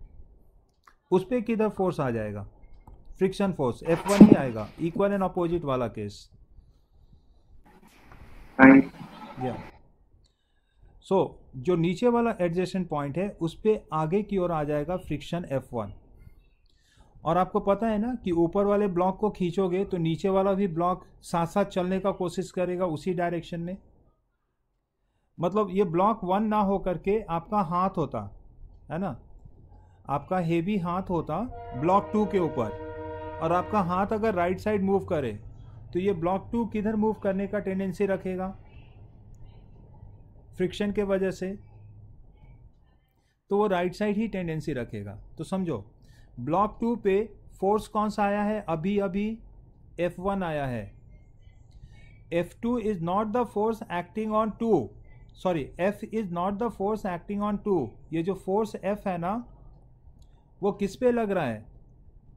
उस पे किधर फोर्स आ जाएगा? फ्रिक्शन फोर्स F1 ही आएगा. इक्वल एंड अपोजिट वाला केस. राइट. या सो जो नीचे वाला एडजेसेंट पॉइंट है उस पे आगे की ओर आ जाएगा फ्रिक्शन F1. और आपको पता है ना कि ऊपर वाले ब्लॉक को खींचोगे तो नीचे वाला भी ब्लॉक साथ साथ चलने का कोशिश करेगा उसी डायरेक्शन में. मतलब ये ब्लॉक 1 ना हो करके आपका हाथ होता है ना, आपका हेवी हाथ होता ब्लॉक 2 के ऊपर, और आपका हाथ अगर राइट साइड मूव करे तो ये ब्लॉक 2 किधर मूव करने का टेंडेंसी रखेगा? फ्रिक्शन के वजह से. तो वो राइट साइड ही टेंडेंसी रखेगा. तो समझो ब्लॉक 2 पे फोर्स कौन सा आया है? अभी अभी F1 आया है. F2 is not the force acting on 2, sorry F is not the force acting on 2. ये जो फोर्स F है ना वो किस पे लग रहा है?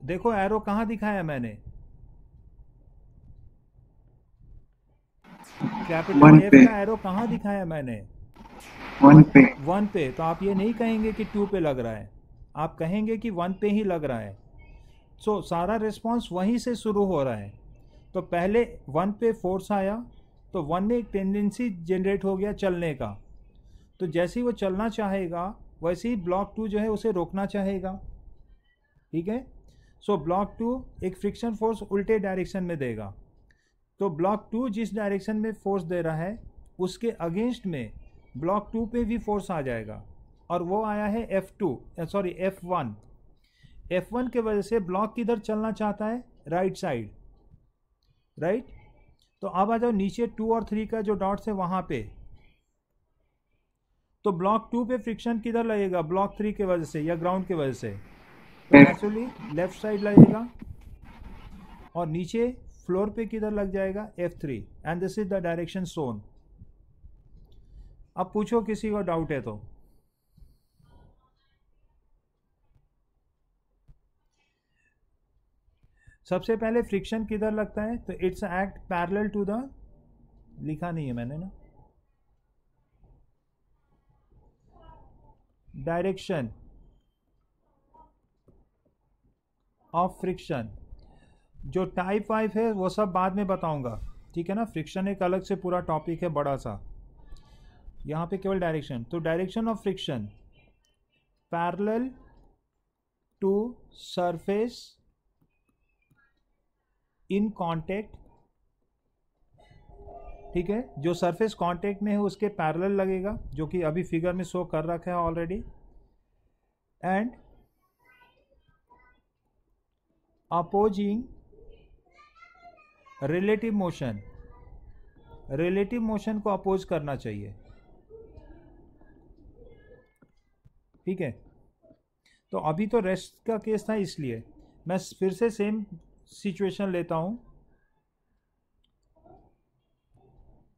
देखो एरो कहाँ दिखाया मैंने? कैपिटल One F पे. का एरो कहाँ दिखाया मैंने? 1 पे. 1 पे. तो आप ये नहीं कहेंगे कि 2 पे लग रहा है, आप कहेंगे कि 1 पे ही लग रहा है. सो सारा रिस्पॉन्स वहीं से शुरू हो रहा है. तो पहले 1 पे फोर्स आया तो 1 में एक टेंडेंसी जनरेट हो गया चलने का. तो जैसे ही वो चलना चाहेगा वैसे ही ब्लॉक 2 जो है उसे रोकना चाहेगा. ठीक है. सो ब्लॉक 2 एक फ्रिक्शन फोर्स उल्टे डायरेक्शन में देगा. तो ब्लॉक 2 जिस डायरेक्शन में फोर्स दे रहा है उसके अगेंस्ट में ब्लॉक 2 पे भी फोर्स आ जाएगा, और वो आया है F1. F1 के वजह से ब्लॉक किधर चलना चाहता है? Right side. राइट. तो अब आ जाओ नीचे 2 और 3 का जो डॉट्स है वहां पे. तो ब्लॉक 2 पे फ्रिक्शन किधर लगेगा? ब्लॉक 3 के वजह से या ग्राउंड के वजह से? तो नेचुरली लेफ्ट साइड लगेगा. और नीचे फ्लोर पे किधर लग जाएगा? F3. And this is the direction shown. अब पूछो किसी को डाउट है तो. सबसे पहले फ्रिक्शन किधर लगता है? तो it's act parallel to the, लिखा नहीं है मैंने ना, डायरेक्शन ऑफ फ्रिक्शन. जो टाइप 5 है वो सब बाद में बताऊंगा. ठीक है ना. फ्रिक्शन एक अलग से पूरा टॉपिक है बड़ा सा. यहाँ पे केवल डायरेक्शन. तो direction of friction parallel to surface in contact. ठीक है. जो सरफेस कांटेक्ट में है उसके पैरेलल लगेगा, जो कि अभी फिगर में शो कर रखा है already. And opposing relative motion. Relative motion को अपोज करना चाहिए. ठीक है. तो अभी तो रेस्ट का केस था इसलिए मैं फिर से सेम सिचुएशन लेता हूं,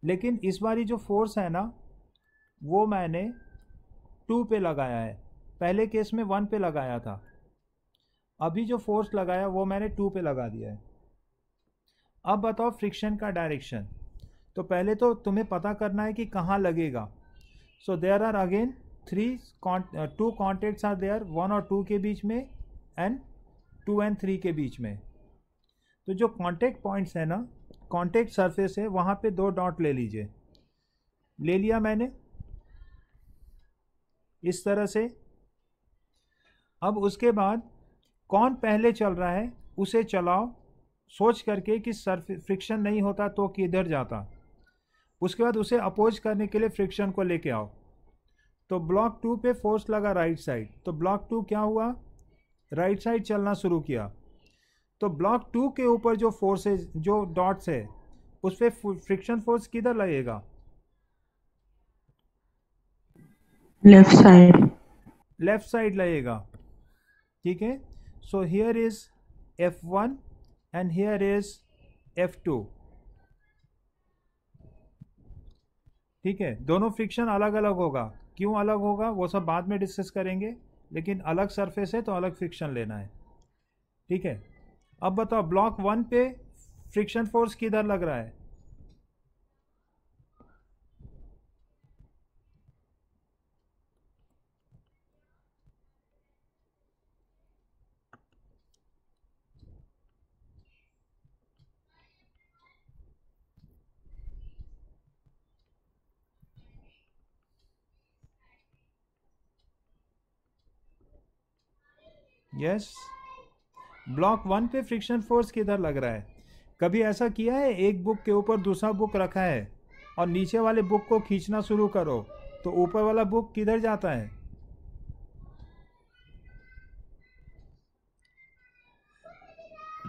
लेकिन इस बारी जो फोर्स है ना वो मैंने 2 पे लगाया है. पहले केस में 1 पे लगाया था. अभी जो फोर्स लगाया वो मैंने 2 पे लगा दिया है. अब बताओ फ्रिक्शन का डायरेक्शन. तो पहले तो तुम्हें पता करना है कि कहाँ लगेगा. So there are again 2 contacts are there, 1 और 2 के बीच में एंड 2 and 3 के बीच में. तो जो कॉन्टेक्ट पॉइंट्स है ना, कॉन्टेक्ट सरफेस है, वहाँ पे 2 डॉट ले लीजिए. ले लिया मैंने इस तरह से. अब उसके बाद कौन पहले चल रहा है उसे चलाओ सोच करके कि फ्रिक्शन नहीं होता तो किधर जाता. उसके बाद उसे अपोज करने के लिए फ्रिक्शन को लेके आओ. तो ब्लॉक 2 पे फोर्स लगा राइट साइड, तो ब्लॉक 2 क्या हुआ? राइट साइड चलना शुरू किया. तो ब्लॉक 2 के ऊपर जो फोर्सेस, जो डॉट्स है, उस पर फ्रिक्शन फोर्स किधर लगेगा? Left side. लेफ्ट साइड लगेगा. ठीक है, so here is F1 and here is F2। ठीक है, दोनों फ्रिक्शन अलग अलग होगा, क्यों अलग होगा वो सब बाद में डिस्कस करेंगे, लेकिन अलग सरफेस है तो अलग फ्रिक्शन लेना है। ठीक है, अब बताओ ब्लॉक 1 पे फ्रिक्शन फोर्स किधर लग रहा है? यस, ब्लॉक 1 पे फ्रिक्शन फोर्स किधर लग रहा है? कभी ऐसा किया है एक बुक के ऊपर दूसरा बुक रखा है और नीचे वाले बुक को खींचना शुरू करो तो ऊपर वाला बुक किधर जाता है?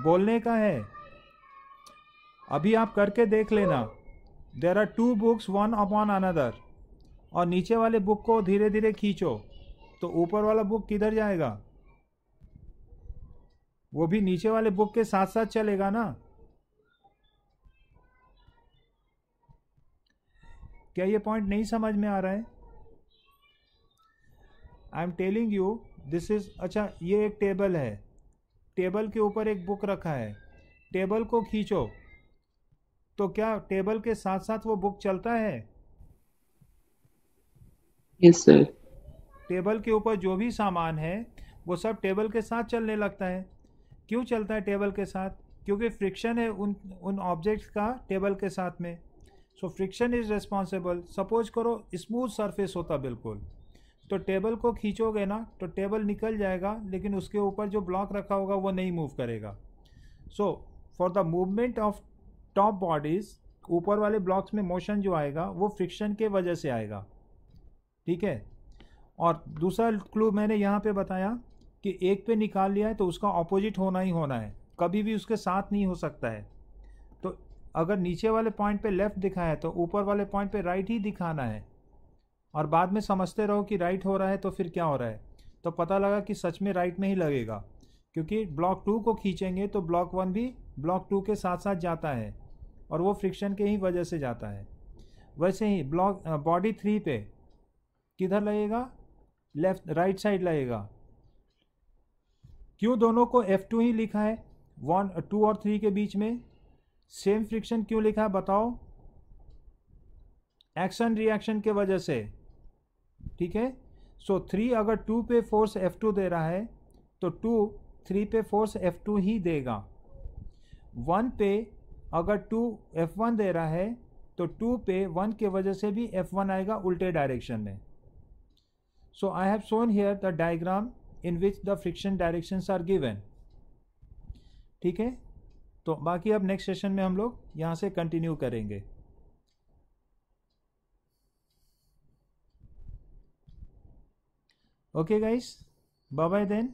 बोलने का है, अभी आप करके देख लेना। There are 2 books one upon another, और नीचे वाले बुक को धीरे धीरे खींचो तो ऊपर वाला बुक किधर जाएगा? वो भी नीचे वाले बुक के साथ साथ चलेगा ना। क्या ये पॉइंट नहीं समझ में आ रहा है? I am telling you this is, अच्छा ये एक टेबल है, टेबल के ऊपर एक बुक रखा है, टेबल को खींचो तो क्या टेबल के साथ साथ वो बुक चलता है? Yes sir. टेबल के ऊपर जो भी सामान है वो सब टेबल के साथ चलने लगता है। क्यों चलता है टेबल के साथ? क्योंकि फ्रिक्शन है उन ऑब्जेक्ट्स का टेबल के साथ में। So friction is responsible. Suppose करो स्मूथ सरफेस होता बिल्कुल, तो टेबल को खींचोगे ना तो टेबल निकल जाएगा, लेकिन उसके ऊपर जो ब्लॉक रखा होगा वो नहीं मूव करेगा। So for the movement of top bodies, ऊपर वाले ब्लॉक्स में मोशन जो आएगा वो फ्रिक्शन के वजह से आएगा। ठीक है, और दूसरा क्लू मैंने यहाँ पे बताया कि एक पे निकाल लिया है तो उसका ऑपोजिट होना ही होना है, कभी भी उसके साथ नहीं हो सकता है। तो अगर नीचे वाले पॉइंट पे लेफ़्ट दिखा है तो ऊपर वाले पॉइंट पे राइट ही दिखाना है, और बाद में समझते रहो कि राइट हो रहा है तो फिर क्या हो रहा है, तो पता लगा कि सच में राइट में ही लगेगा, क्योंकि ब्लॉक 2 को खींचेंगे तो ब्लॉक 1 भी ब्लॉक 2 के साथ साथ जाता है और वो फ्रिक्शन के ही वजह से जाता है। वैसे ही ब्लॉक बॉडी 3 पे किधर लगेगा? लेफ्ट राइट साइड लगेगा। क्यों दोनों को F2 ही लिखा है? 1, 2 और 3 के बीच में सेम फ्रिक्शन क्यों लिखा है बताओ? एक्शन रिएक्शन के वजह से। ठीक है, सो 3 अगर 2 पे फोर्स F2 दे रहा है तो 2 3 पे फोर्स F2 ही देगा। 1 पे अगर 2 F1 दे रहा है तो 2 पे 1 के वजह से भी F1 आएगा उल्टे डायरेक्शन में। So I have shown here the diagram in which the friction directions are given। ठीक है, तो बाकी अब नेक्स्ट सेशन में हम लोग यहाँ से कंटिन्यू करेंगे। Okay guys, bye bye then.